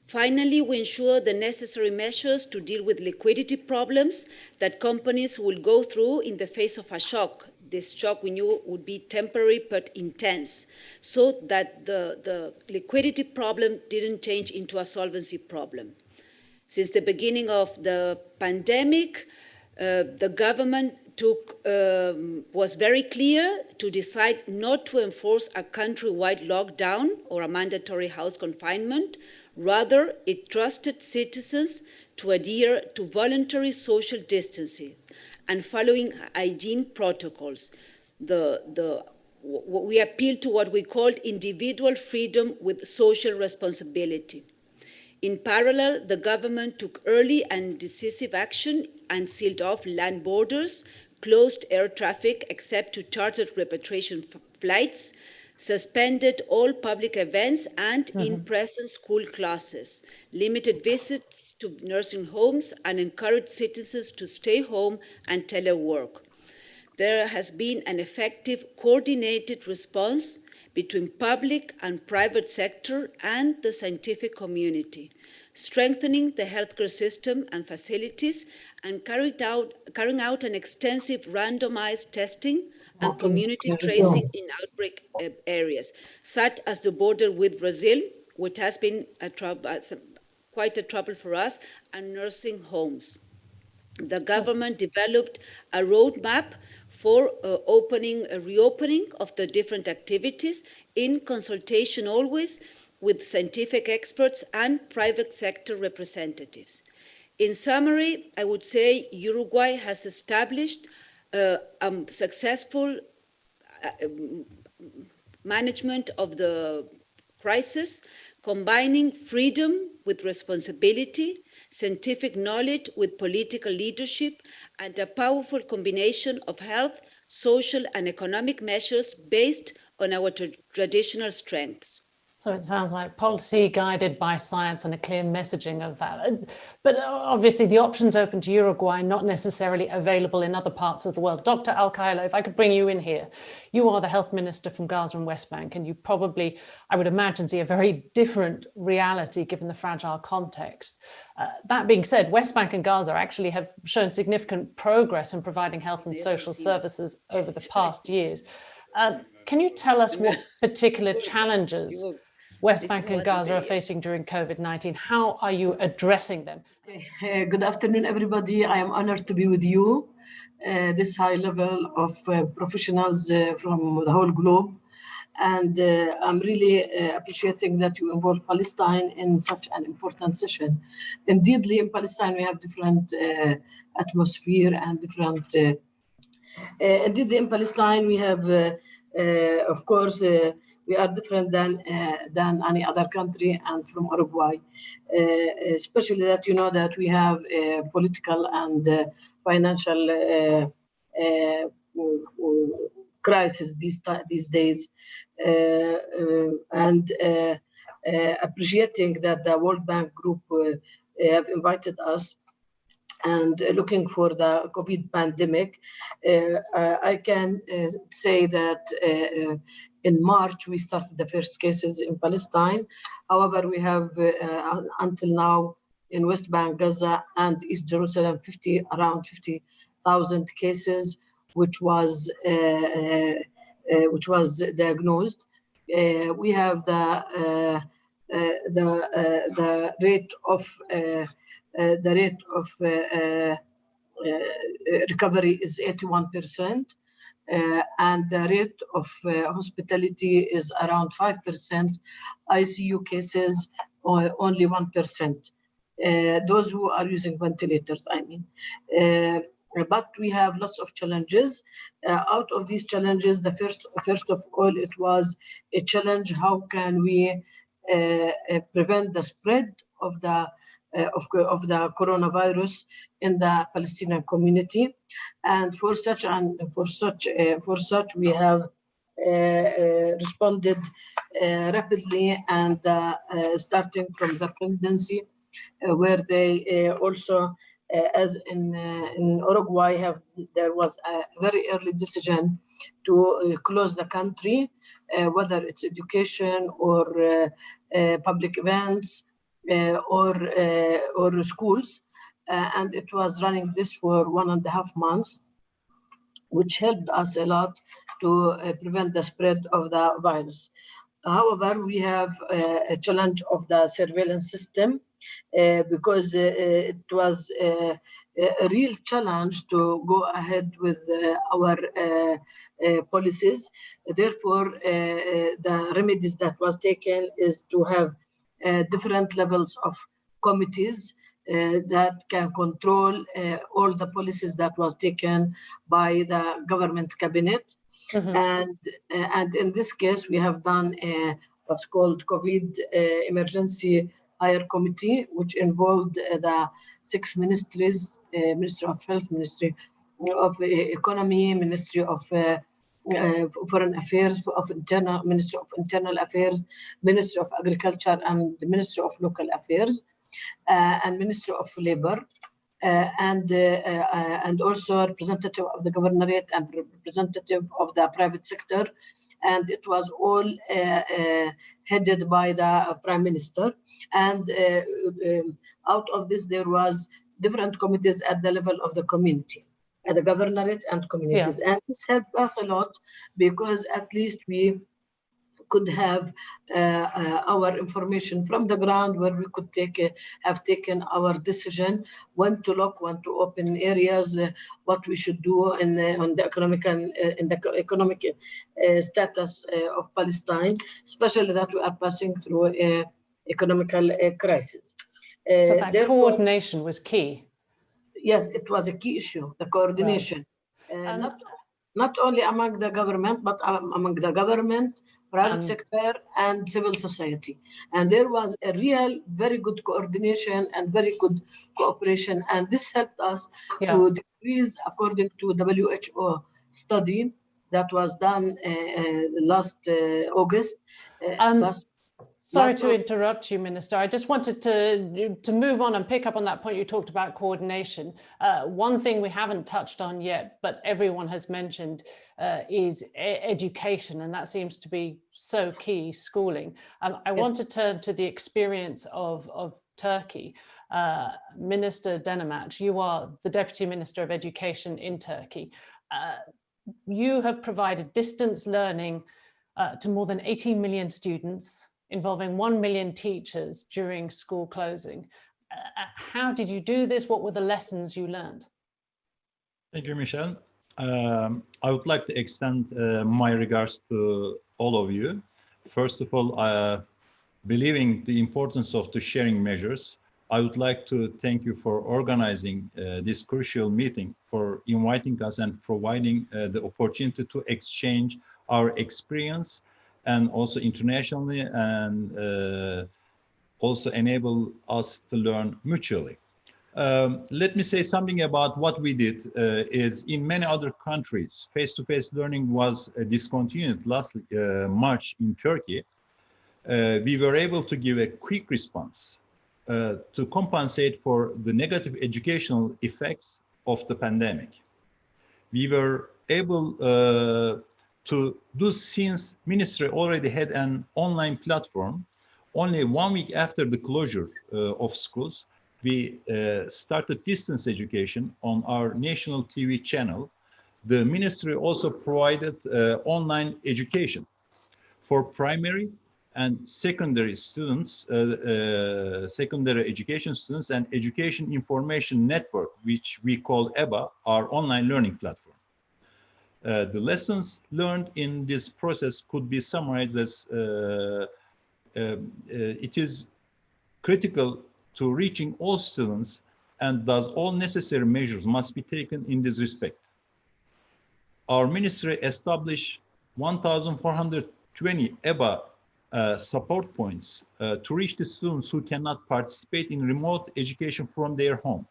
Finally, we ensured the necessary measures to deal with liquidity problems that companies will go through in the face of a shock. This shock we knew would be temporary but intense, so that the liquidity problem didn't change into a solvency problem. Since the beginning of the pandemic, the government was very clear to decide not to enforce a countrywide lockdown or a mandatory house confinement. Rather, it trusted citizens to adhere to voluntary social distancing and following hygiene protocols. We appealed to what we called individual freedom with social responsibility. In parallel, the government took early and decisive action and sealed off land borders, closed air traffic except to chartered repatriation flights, suspended all public events and in-person school classes, limited visits to nursing homes, and encouraged citizens to stay home and telework. There has been an effective coordinated response between public and private sector and the scientific community, strengthening the healthcare system and facilities, and carrying out an extensive randomized testing and community tracing in outbreak areas, such as the border with Brazil, which has been quite a trouble for us, and nursing homes. The government developed a roadmap for reopening of the different activities in consultation always with scientific experts and private sector representatives. In summary, I would say Uruguay has established successful management of the crisis, combining freedom with responsibility, scientific knowledge with political leadership, and a powerful combination of health, social, and economic measures based on our traditional strengths. So it sounds like policy guided by science and a clear messaging of that. But obviously the options open to Uruguay, not necessarily available in other parts of the world. Dr. Al-Kailo, if I could bring you in here. You are the health minister from Gaza and West Bank, and you probably, I would imagine, see a very different reality given the fragile context. That being said, West Bank and Gaza actually have shown significant progress in providing health and social services over the past years. Can you tell us what particular challenges West Bank and Gaza are facing during COVID-19? How are you addressing them? Good afternoon, everybody. I am honored to be with you, this high level of professionals from the whole globe. And I'm really appreciating that you involve Palestine in such an important session. Indeedly, in Palestine, we have different atmosphere and different... indeed, in Palestine, we have, of course, we are different than any other country and from Uruguay, especially that you know that we have a political and financial crisis these days, and appreciating that the World Bank Group have invited us and looking for the COVID pandemic. I can say that in March, we started the first cases in Palestine. However, we have until now in West Bank, Gaza, and East Jerusalem, around 50,000 cases, which was diagnosed. We have the rate of recovery is 81%. And the rate of hospitality is around 5%. ICU cases only 1%. Those who are using ventilators, I mean. But we have lots of challenges. Out of these challenges, the first of all, it was a challenge. How can we prevent the spread of the coronavirus in the Palestinian community, and for such we have responded rapidly, and starting from the presidency, where they also, as in Uruguay, there was a very early decision to close the country, whether it's education or public events or schools, and it was running this for 1.5 months, which helped us a lot to prevent the spread of the virus. However, we have a challenge of the surveillance system because it was a real challenge to go ahead with our policies. Therefore, the remedies that was taken is to have different levels of committees that can control all the policies that was taken by the government cabinet. And in this case, we have done what's called COVID emergency hire committee, which involved the 6 ministries: Ministry of Health, Ministry of Economy, Ministry of Foreign Affairs, Ministry of Internal Affairs, Ministry of Agriculture, and the Ministry of Local Affairs, and Ministry of Labor. And also representative of the governorate and representative of the private sector, and it was all headed by the Prime Minister. And out of this, there was different committees at the level of the community, at the governorate and communities. And this helped us a lot because at least we could have our information from the ground, where we could have taken our decision when to lock, when to open areas, what we should do on the economic and in the economic status of Palestine, especially that we are passing through an economical crisis. So that coordination was key. Yes, it was a key issue, the coordination. Right. Not only among the government, but among the government, private sector, and civil society. And there was a real, very good coordination and very good cooperation. And this helped us to decrease, according to WHO study that was done last August. Sorry to interrupt you, Minister. I just wanted to move on and pick up on that point you talked about coordination. One thing we haven't touched on yet, but everyone has mentioned, is education, and that seems to be so key, schooling. I want to turn to the experience of Turkey. Minister Denemat, you are the Deputy Minister of Education in Turkey. You have provided distance learning to more than 18 million students, involving 1 million teachers during school closing. How did you do this? What were the lessons you learned? Thank you, Michelle. I would like to extend my regards to all of you. First of all, believing the importance of the sharing measures, I would like to thank you for organizing this crucial meeting, for inviting us and providing the opportunity to exchange our experience, and also internationally, and also enable us to learn mutually. Let me say something about what we did. Is in many other countries, face-to-face learning was discontinued last March in Turkey. We were able to give a quick response to compensate for the negative educational effects of the pandemic. We were able to do, since Ministry already had an online platform. Only 1 week after the closure of schools, we started distance education on our national TV channel. The Ministry also provided online education for primary and secondary students, secondary education students, and Education Information Network, which we call EBA, our online learning platform. The lessons learned in this process could be summarized as it is critical to reaching all students, and thus all necessary measures must be taken in this respect. Our ministry established 1,420 EBA support points to reach the students who cannot participate in remote education from their home.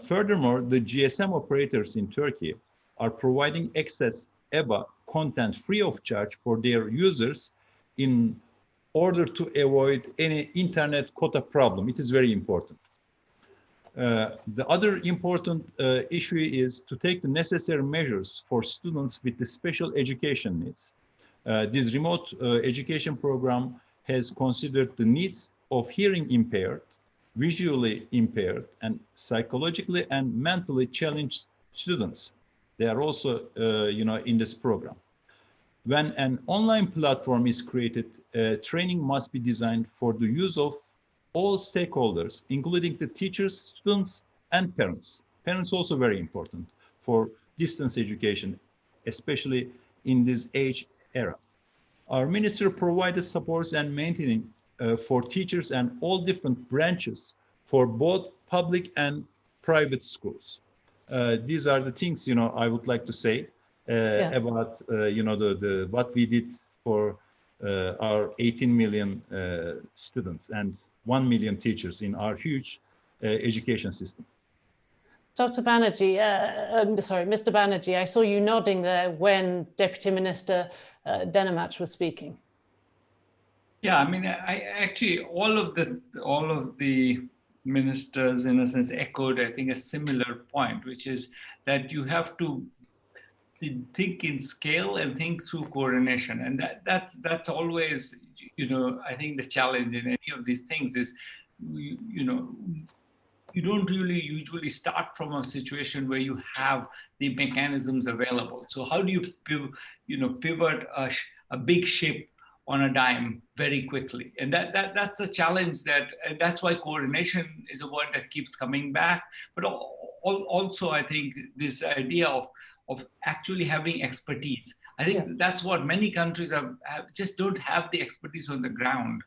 Furthermore, the GSM operators in Turkey are providing access EBA content free of charge for their users in order to avoid any internet quota problem. It is very important. The other important issue is to take the necessary measures for students with the special education needs. This remote education program has considered the needs of hearing impaired, visually impaired, and psychologically and mentally challenged students. They are also, in this program. When an online platform is created, training must be designed for the use of all stakeholders, including the teachers, students, and parents. Parents also very important for distance education, especially in this age era. Our minister provided supports and maintaining for teachers and all different branches for both public and private schools. These are the things, I would like to say about, what we did for our 18 million students and 1 million teachers in our huge education system. Dr. Banerjee, Mr. Banerjee, I saw you nodding there when Deputy Minister Denimach was speaking. Yeah, I mean, all of the ministers, in a sense, echoed, I think, a similar point, which is that you have to think in scale and think through coordination, and that's always, I think the challenge in any of these things is, you don't really usually start from a situation where you have the mechanisms available. So how do you pivot a big ship on a dime very quickly? And that's a challenge, and that's why coordination is a word that keeps coming back. But also, I think this idea of actually having expertise. I think that's what many countries just don't have the expertise on the ground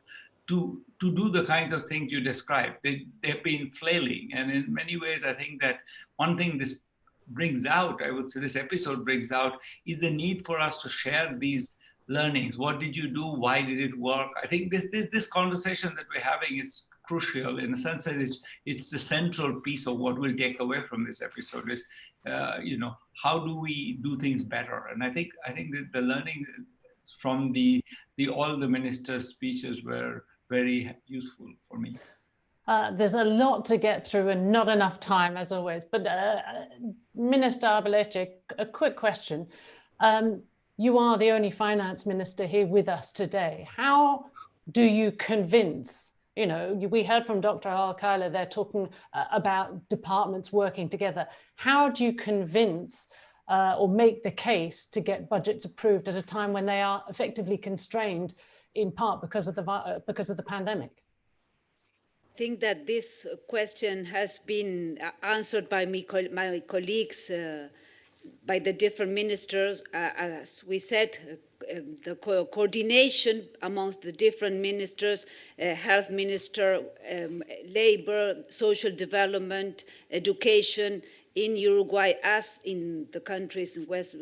to do the kinds of things you described. They've been flailing. And in many ways, I think that one thing this brings out, I would say this episode brings out, is the need for us to share these learnings. What did you do? Why did it work? I think this conversation that we're having is crucial in the sense that it's the central piece of what we'll take away from this episode is, how do we do things better? And I think that the learning from all the ministers' speeches were very useful for me. There's a lot to get through and not enough time, as always. But Minister Arbalete, a quick question. You are the only finance minister here with us today. How do you convince, we heard from Dr. Alkaila, they're talking about departments working together. How do you convince or make the case to get budgets approved at a time when they are effectively constrained in part because of the pandemic? I think that this question has been answered by my colleagues, by the different ministers. As we said, the coordination amongst the different ministers, health minister, labor, social development, education in Uruguay, as in the countries in West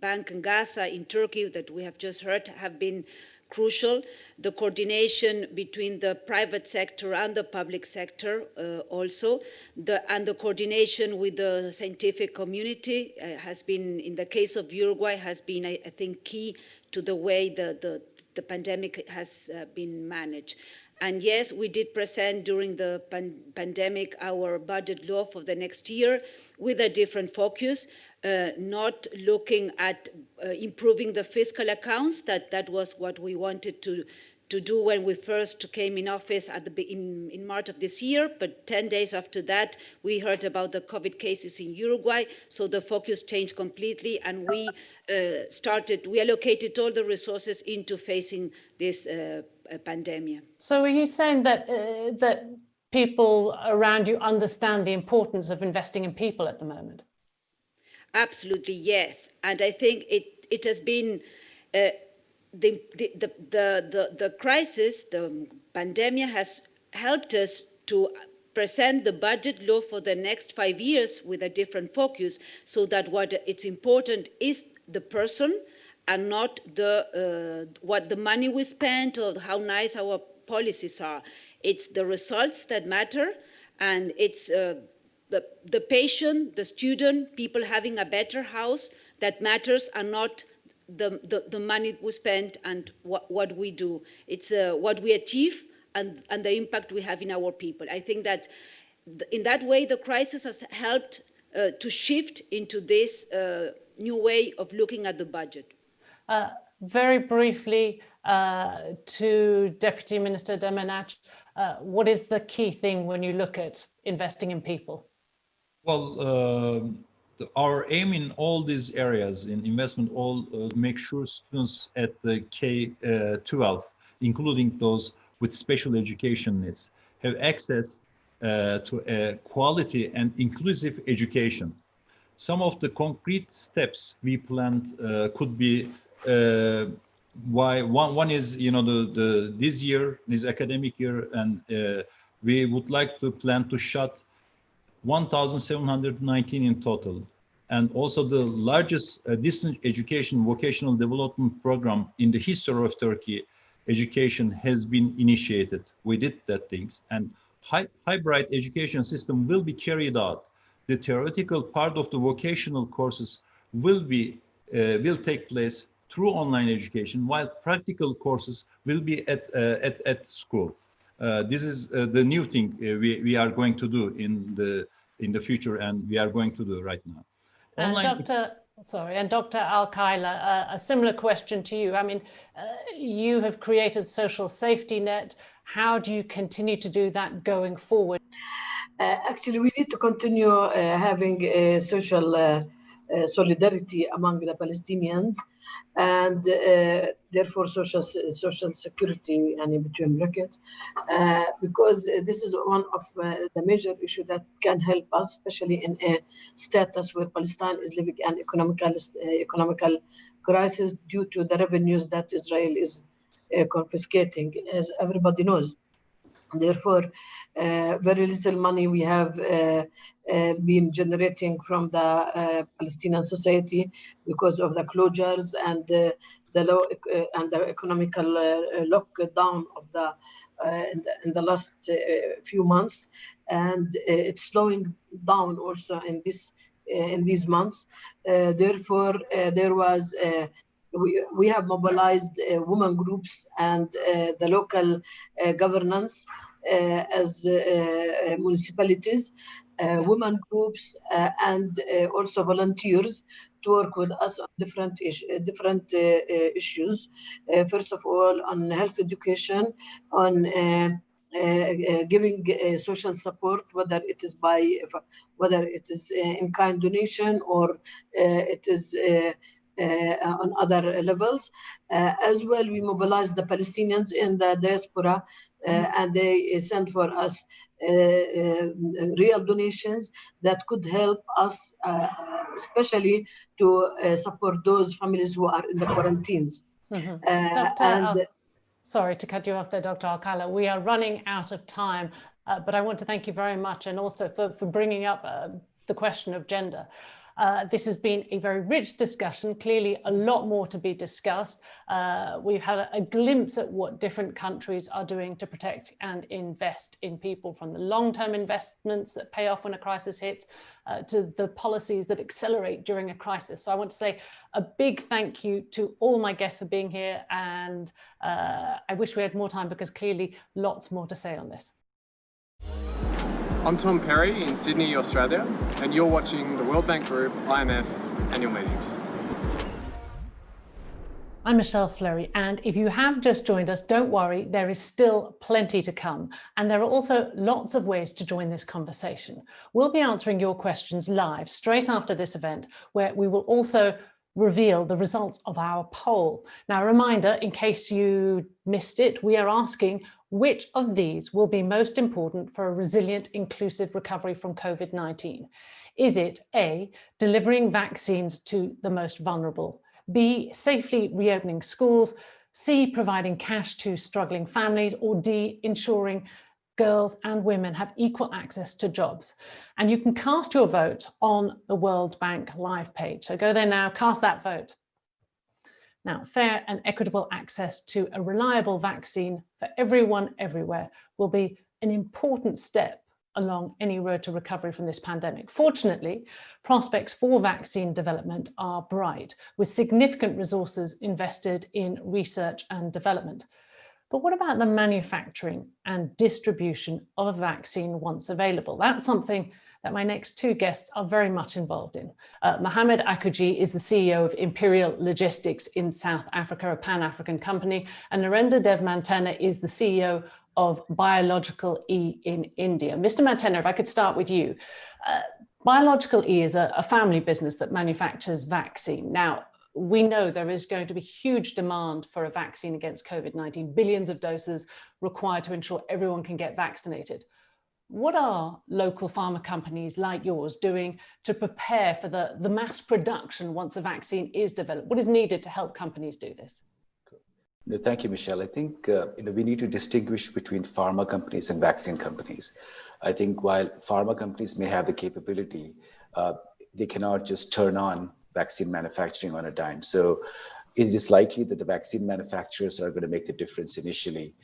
Bank and Gaza, in Turkey that we have just heard, have been crucial. The coordination between the private sector and the public sector also, and the coordination with the scientific community has been, in the case of Uruguay, has been, I think, key to the way the pandemic has been managed. And yes, we did present during the pandemic our budget law for the next year with a different focus, not looking at improving the fiscal accounts. That was what we wanted to do when we first came in office in March of this year. But 10 days after that, we heard about the COVID cases in Uruguay. So the focus changed completely, and we allocated all the resources into facing this pandemic. So are you saying that people around you understand the importance of investing in people at the moment? Absolutely, yes. And I think it has been the crisis, the pandemic has helped us to present the budget law for the next 5 years with a different focus, so that what it's important is the person and not what the money we spent or how nice our policies are. It's the results that matter, and it's the patient, the student, people having a better house that matters, and not the money we spend and what we do. It's what we achieve and the impact we have in our people. I think that in that way, the crisis has helped to shift into this new way of looking at the budget. Very briefly, to Deputy Minister Demirnac, what is the key thing when you look at investing in people? Well, our aim in all these areas in investment, make sure students at the K-12, including those with special education needs, have access to a quality and inclusive education. Some of the concrete steps we planned could be one is, this academic year, and we would like to plan to shut 1,719 in total, and also the largest distance education vocational development program in the history of Turkey. Education has been initiated. We did that things, and hybrid education system will be carried out. The theoretical part of the vocational courses will take place through online education, while practical courses will be at school. This is the new thing we are going to do in the future, and we are going to do right now. And Dr. Al-Khaila, a similar question to you. I mean, you have created a social safety net. How do you continue to do that going forward? Actually, we need to continue having a social solidarity among the Palestinians, and therefore social security, and in between brackets, because this is one of the major issues that can help us, especially in a status where Palestine is living an economical crisis due to the revenues that Israel is confiscating, as everybody knows. Therefore, very little money we have been generating from the Palestinian society because of the closures and the economical lockdown of in the last few months, and it's slowing down also in these months. Therefore, there was. We have mobilized women groups and the local governance as municipalities, women groups, and also volunteers to work with us on different issues. First of all, on health education, on giving social support, whether it is in-kind donation or it is on other levels. As well, we mobilize the Palestinians in the diaspora, and they send for us real donations that could help us, especially to support those families who are in the quarantines. Sorry to cut you off there, Dr. Al-Khaila. We are running out of time, but I want to thank you very much, and also for bringing up the question of gender. This has been a very rich discussion, clearly a lot more to be discussed. We've had a glimpse at what different countries are doing to protect and invest in people, from the long-term investments that pay off when a crisis hits to the policies that accelerate during a crisis. So I want to say a big thank you to all my guests for being here, and I wish we had more time because clearly lots more to say on this. I'm Tom Perry in Sydney, Australia, and you're watching the World Bank Group IMF annual meetings. I'm Michelle Fleury, and if you have just joined us, don't worry, there is still plenty to come. And there are also lots of ways to join this conversation. We'll be answering your questions live straight after this event, where we will also reveal the results of our poll. Now, a reminder, in case you missed it, we are asking which of these will be most important for a resilient, inclusive recovery from COVID-19? Is it A, delivering vaccines to the most vulnerable, B, safely reopening schools, C, providing cash to struggling families, or D, ensuring girls and women have equal access to jobs? And you can cast your vote on the World Bank live page. So go there now, cast that vote. Now, fair and equitable access to a reliable vaccine for everyone everywhere will be an important step along any road to recovery from this pandemic. Fortunately, prospects for vaccine development are bright, with significant resources invested in research and development. But what about the manufacturing and distribution of a vaccine once available? That's something that my next two guests are very much involved in. Mohamed Akuji is the CEO of Imperial Logistics in South Africa, a Pan-African company, and Narendra Dev Mantena is the CEO of Biological E in India. Mr. Mantena, if I could start with you. Biological E is a family business that manufactures vaccine. Now, we know there is going to be huge demand for a vaccine against COVID-19, billions of doses required to ensure everyone can get vaccinated. What are local pharma companies like yours doing to prepare for the mass production once a vaccine is developed? What is needed to help companies do this? No, thank you, Michelle. I think we need to distinguish between pharma companies and vaccine companies. I think while pharma companies may have the capability, they cannot just turn on vaccine manufacturing on a dime. So it is likely that the vaccine manufacturers are going to make the difference initially.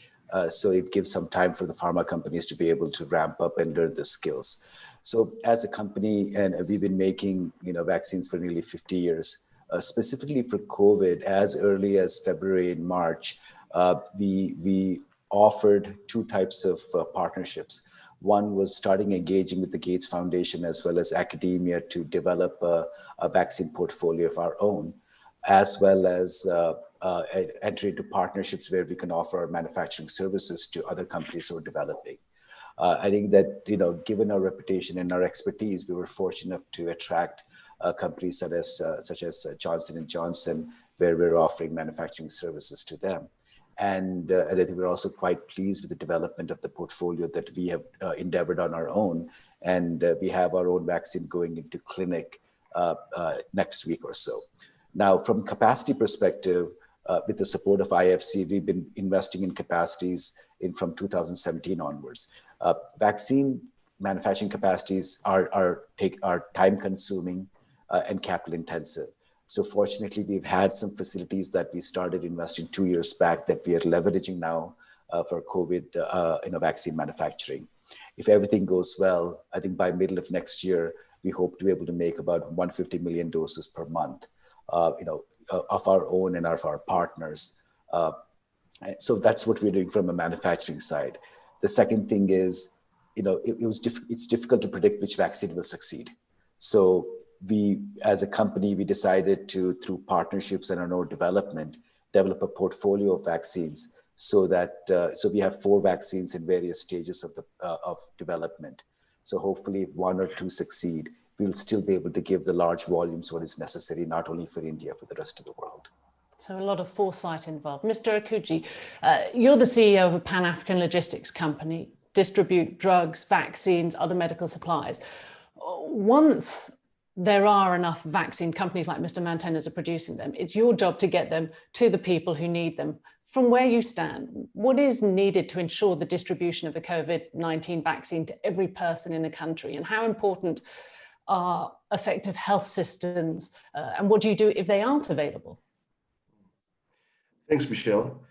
So it gives some time for the pharma companies to be able to ramp up and learn the skills. So as a company, and we've been making vaccines for nearly 50 years, specifically for COVID, as early as February and March, we offered two types of partnerships. One was starting engaging with the Gates Foundation as well as academia to develop a vaccine portfolio of our own, as well as enter into partnerships where we can offer our manufacturing services to other companies who are developing. I think that, given our reputation and our expertise, we were fortunate enough to attract companies such as Johnson & Johnson, where we're offering manufacturing services to them. And I think we're also quite pleased with the development of the portfolio that we have endeavored on our own. And we have our own vaccine going into clinic next week or so. Now, from capacity perspective, with the support of IFC, we've been investing in capacities from 2017 onwards. Vaccine manufacturing capacities are time-consuming and capital-intensive. So fortunately, we've had some facilities that we started investing 2 years back that we are leveraging now for COVID vaccine manufacturing. If everything goes well, I think by middle of next year, we hope to be able to make about 150 million doses per month, of our own and of our partners. So that's what we're doing from a manufacturing side. The second thing is, it's difficult to predict which vaccine will succeed. So we, as a company, we decided to, through partnerships and our own development, develop a portfolio of vaccines so that so we have 4 vaccines in various stages of development. So hopefully, if 1 or 2 succeed, we'll still be able to give the large volumes what is necessary, not only for India, but the rest of the world. So a lot of foresight involved. Mr. Akuji, you're the CEO of a Pan-African logistics company, distribute drugs, vaccines, other medical supplies. Once there are enough vaccine companies like Mr. Mantena's are producing them, it's your job to get them to the people who need them. From where you stand, what is needed to ensure the distribution of a COVID-19 vaccine to every person in the country? And how important are effective health systems? And what do you do if they aren't available? Thanks, Michelle.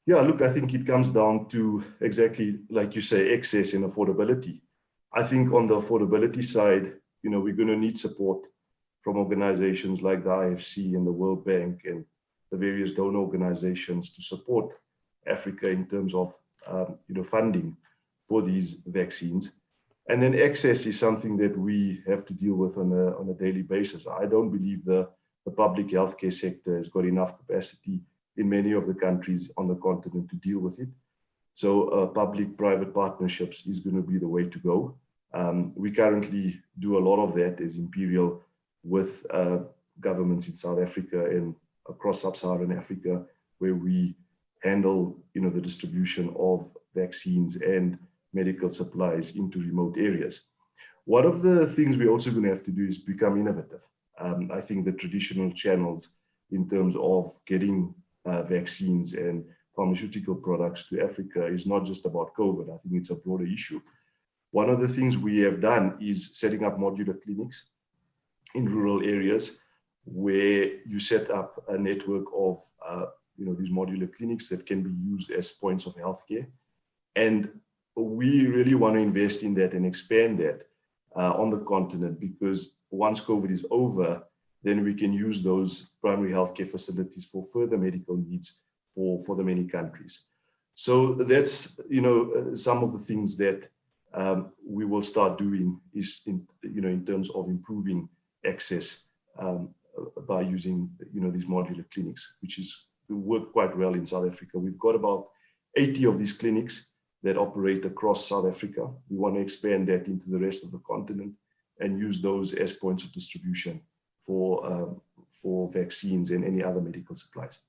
Yeah, look, I think it comes down to exactly like you say, access and affordability. I think on the affordability side, we're going to need support from organizations like the IFC and the World Bank and the various donor organizations to support Africa in terms of funding for these vaccines. And then access is something that we have to deal with on a daily basis. I don't believe the public healthcare sector has got enough capacity in many of the countries on the continent to deal with it. So public-private partnerships is going to be the way to go. We currently do a lot of that as Imperial with governments in South Africa and across sub-Saharan Africa, where we handle the distribution of vaccines and medical supplies into remote areas. One of the things we're also going to have to do is become innovative. I think the traditional channels in terms of getting vaccines and pharmaceutical products to Africa is not just about COVID. I think it's a broader issue. One of the things we have done is setting up modular clinics in rural areas where you set up a network of these modular clinics that can be used as points of healthcare. And we really want to invest in that and expand that on the continent, because once COVID is over, then we can use those primary healthcare facilities for further medical needs for the many countries. So that's some of the things that we will start doing is in terms of improving access by using these modular clinics, which work quite well in South Africa. We've got about 80 of these clinics that operate across South Africa. We want to expand that into the rest of the continent and use those as points of distribution for vaccines and any other medical supplies.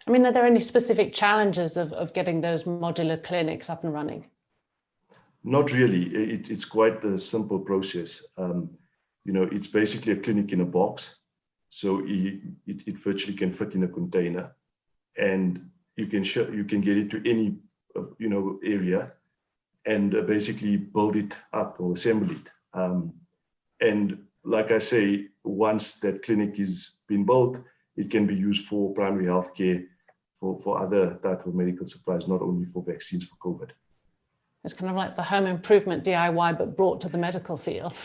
I mean, are there any specific challenges of getting those modular clinics up and running? Not really. It's quite a simple process. It's basically a clinic in a box. So it virtually can fit in a container, and you can get it to any area and basically build it up or assemble it. And like I say, once that clinic is been built, it can be used for primary health care, for other type of medical supplies, not only for vaccines for COVID. It's kind of like the home improvement DIY, but brought to the medical field.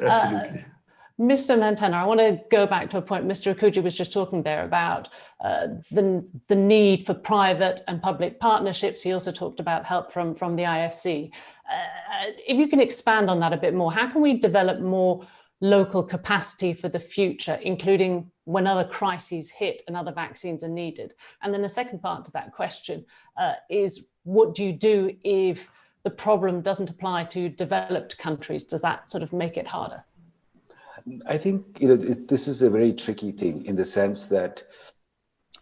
Absolutely. Mr. Mantena, I want to go back to a point Mr. Akuji was just talking there about the need for private and public partnerships. He also talked about help from the IFC. If you can expand on that a bit more, how can we develop more local capacity for the future, including when other crises hit and other vaccines are needed? And then the second part to that question is, what do you do if the problem doesn't apply to developed countries? Does that sort of make it harder? I think this is a very tricky thing in the sense that,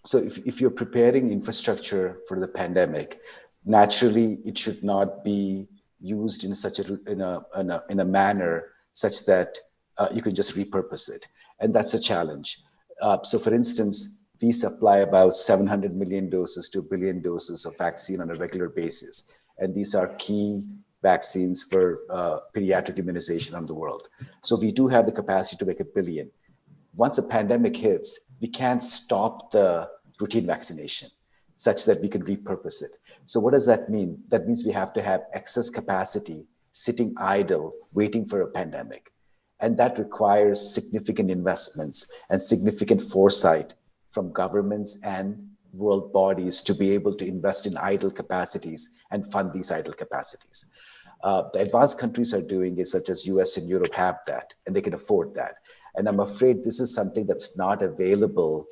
so if you're preparing infrastructure for the pandemic, naturally it should not be used in such a manner such that you can just repurpose it, and that's a challenge. So, for instance, we supply about 700 million doses to 1 billion doses of vaccine on a regular basis, and these are key vaccines for pediatric immunization around the world. So we do have the capacity to make 1 billion. Once a pandemic hits, we can't stop the routine vaccination such that we can repurpose it. So what does that mean? That means we have to have excess capacity sitting idle, waiting for a pandemic. And that requires significant investments and significant foresight from governments and world bodies to be able to invest in idle capacities and fund these idle capacities. The advanced countries are doing it, such as US and Europe have that, and they can afford that. And I'm afraid this is something that's not available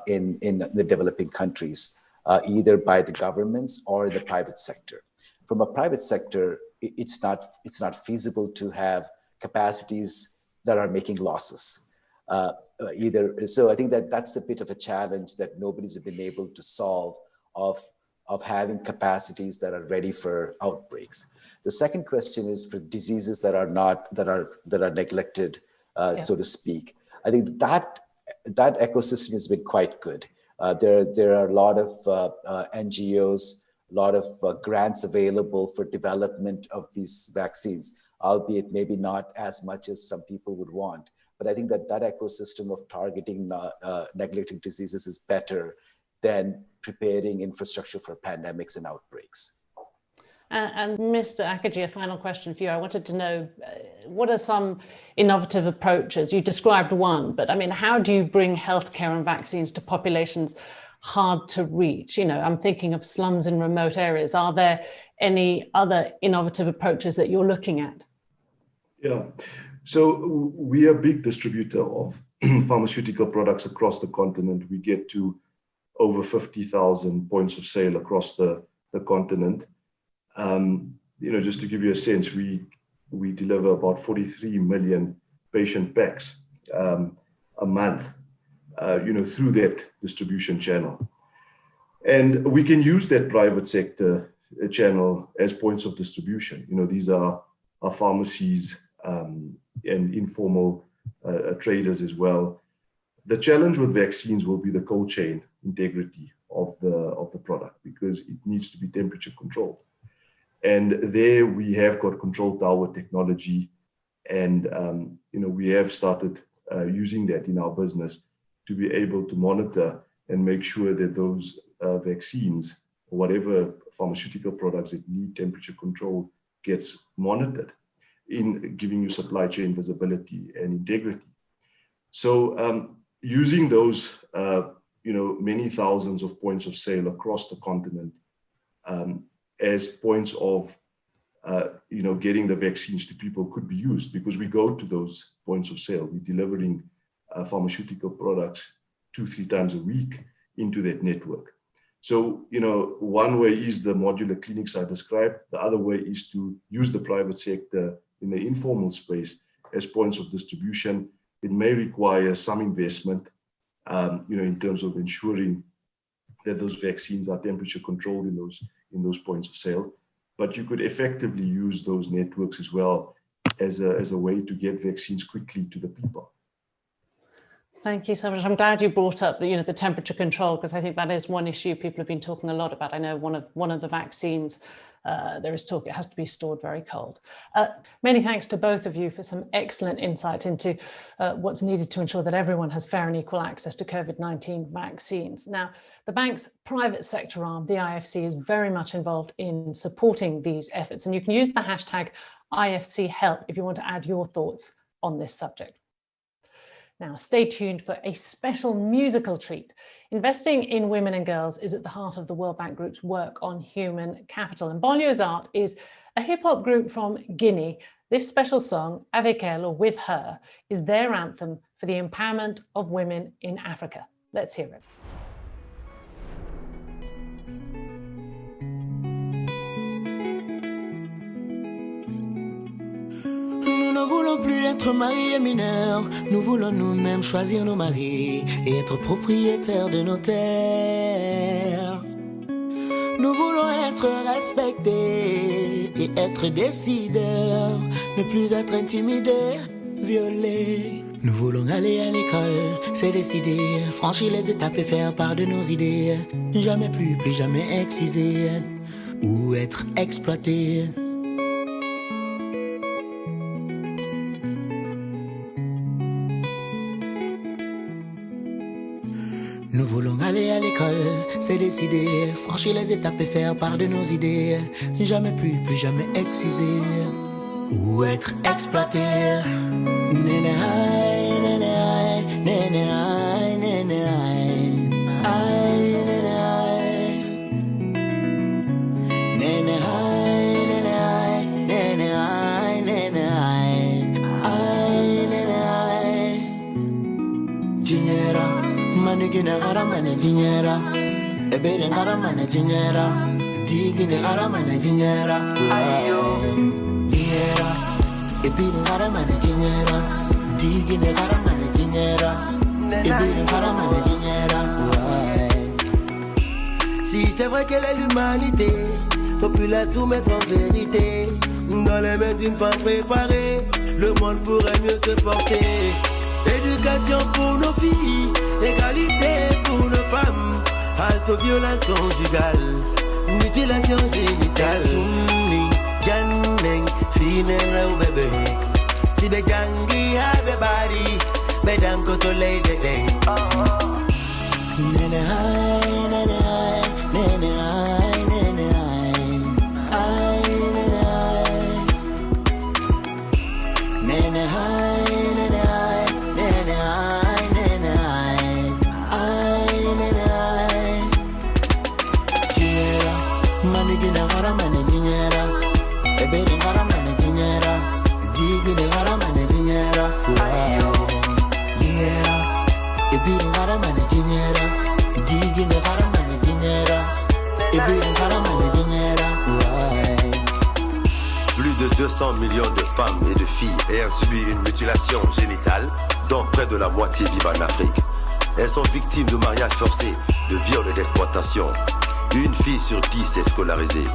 in the developing countries, either by the governments or the private sector. From a private sector, it's not feasible to have capacities that are making losses either. So I think that's a bit of a challenge that nobody's been able to solve, of having capacities that are ready for outbreaks. The second question is for diseases that are neglected, so to speak. I think that ecosystem has been quite good. There are a lot of NGOs, a lot of grants available for development of these vaccines, albeit maybe not as much as some people would want. But I think that ecosystem of targeting neglected diseases is better than preparing infrastructure for pandemics and outbreaks. And Mr. Akaji, a final question for you. I wanted to know, what are some innovative approaches? You described one, but I mean, how do you bring healthcare and vaccines to populations hard to reach? I'm thinking of slums in remote areas. Are there any other innovative approaches that you're looking at? Yeah, so we are a big distributor of pharmaceutical products across the continent. We get to over 50,000 points of sale across the continent. Just to give you a sense, we deliver about 43 million patient packs a month, through that distribution channel. And we can use that private sector channel as points of distribution. These are pharmacies and informal traders as well. The challenge with vaccines will be the cold chain integrity of the product, because it needs to be temperature controlled. And there we have got control tower technology, and we have started using that in our business to be able to monitor and make sure that those vaccines or whatever pharmaceutical products that need temperature control gets monitored in giving you supply chain visibility and integrity. So using those, many thousands of points of sale across the continent as points of, getting the vaccines to people could be used, because we go to those points of sale. We're delivering pharmaceutical products 2-3 times a week into that network. So, one way is the modular clinics I described. The other way is to use the private sector in the informal space as points of distribution. It may require some investment, in terms of ensuring that those vaccines are temperature controlled in those points of sale. But you could effectively use those networks as well as a way to get vaccines quickly to the people. Thank you so much. I'm glad you brought up the temperature control, because I think that is one issue people have been talking a lot about. I know one of the vaccines, there is talk it has to be stored very cold. Many thanks to both of you for some excellent insight into what's needed to ensure that everyone has fair and equal access to COVID-19 vaccines. Now, the bank's private sector arm, the IFC, is very much involved in supporting these efforts, and you can use the hashtag IFCHelp if you want to add your thoughts on this subject. Now, stay tuned for a special musical treat. Investing in women and girls is at the heart of the World Bank Group's work on human capital. And Banlieues Art is a hip-hop group from Guinea. This special song, Avec Elle, or With Her, is their anthem for the empowerment of women in Africa. Let's hear it. Nous ne voulons plus être mariés mineurs, nous voulons nous-mêmes choisir nos maris et être propriétaires de nos terres. Nous voulons être respectés et être décideurs, ne plus être intimidés, violés. Nous voulons aller à l'école, c'est décidé, franchir les étapes et faire part de nos idées. Jamais plus jamais excisés ou être exploités. Nous voulons aller à l'école, c'est décidé, franchir les étapes et faire part de nos idées. Jamais plus jamais excisé ou être exploité. Nene aïe, nene aïe, nene aïe, nene aïe, aïe, nene aïe. Nene aïe, nene aïe, nene aïe, nene aïe, aïe, nene aïe. Dinera. Manigine garamane dinera, ebere garamane dinera, digine garamane dinera, ayo dinera, ebere garamane dinera, digine garamane dinera, ebere garamane dinera. Si c'est vrai qu'elle est l'humanité, faut plus la soumettre en vérité. Dans les mains d'une femme préparée, le monde pourrait mieux se porter. Éducation pour nos filles, égalité pour nos femmes, halte aux violences conjugales, mutilation génitale. Sumni, janneng, finera ou bébé. Si be jangi have body, bedang koto lay de day. Nene hai, nene hai, nene hai, nene hai, ai nene hai, nene hai. Plus de 200 millions de femmes et de filles ayant subi une mutilation génitale, dont près de la moitié vivent en Afrique. Elles sont victimes de mariages forcés, de viols et d'exploitation. Une fille sur 10 est scolarisée.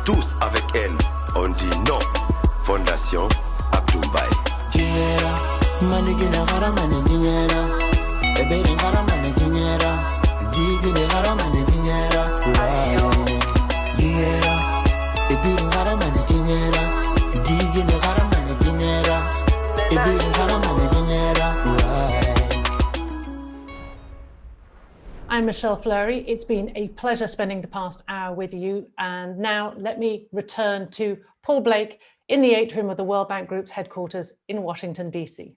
Tous avec elle, on dit non. Fondation Abdoumbaye. Dinera, manigina garamane dinera, ebere garamane dinera, digine garamane dinera, dinera, ebere garamane dinera, digine garamane dinera, ebere garamane dinera. I'm Michelle Fleury. It's been a pleasure spending the past hour with you. And now let me return to Paul Blake in the atrium of the World Bank Group's headquarters in Washington, DC.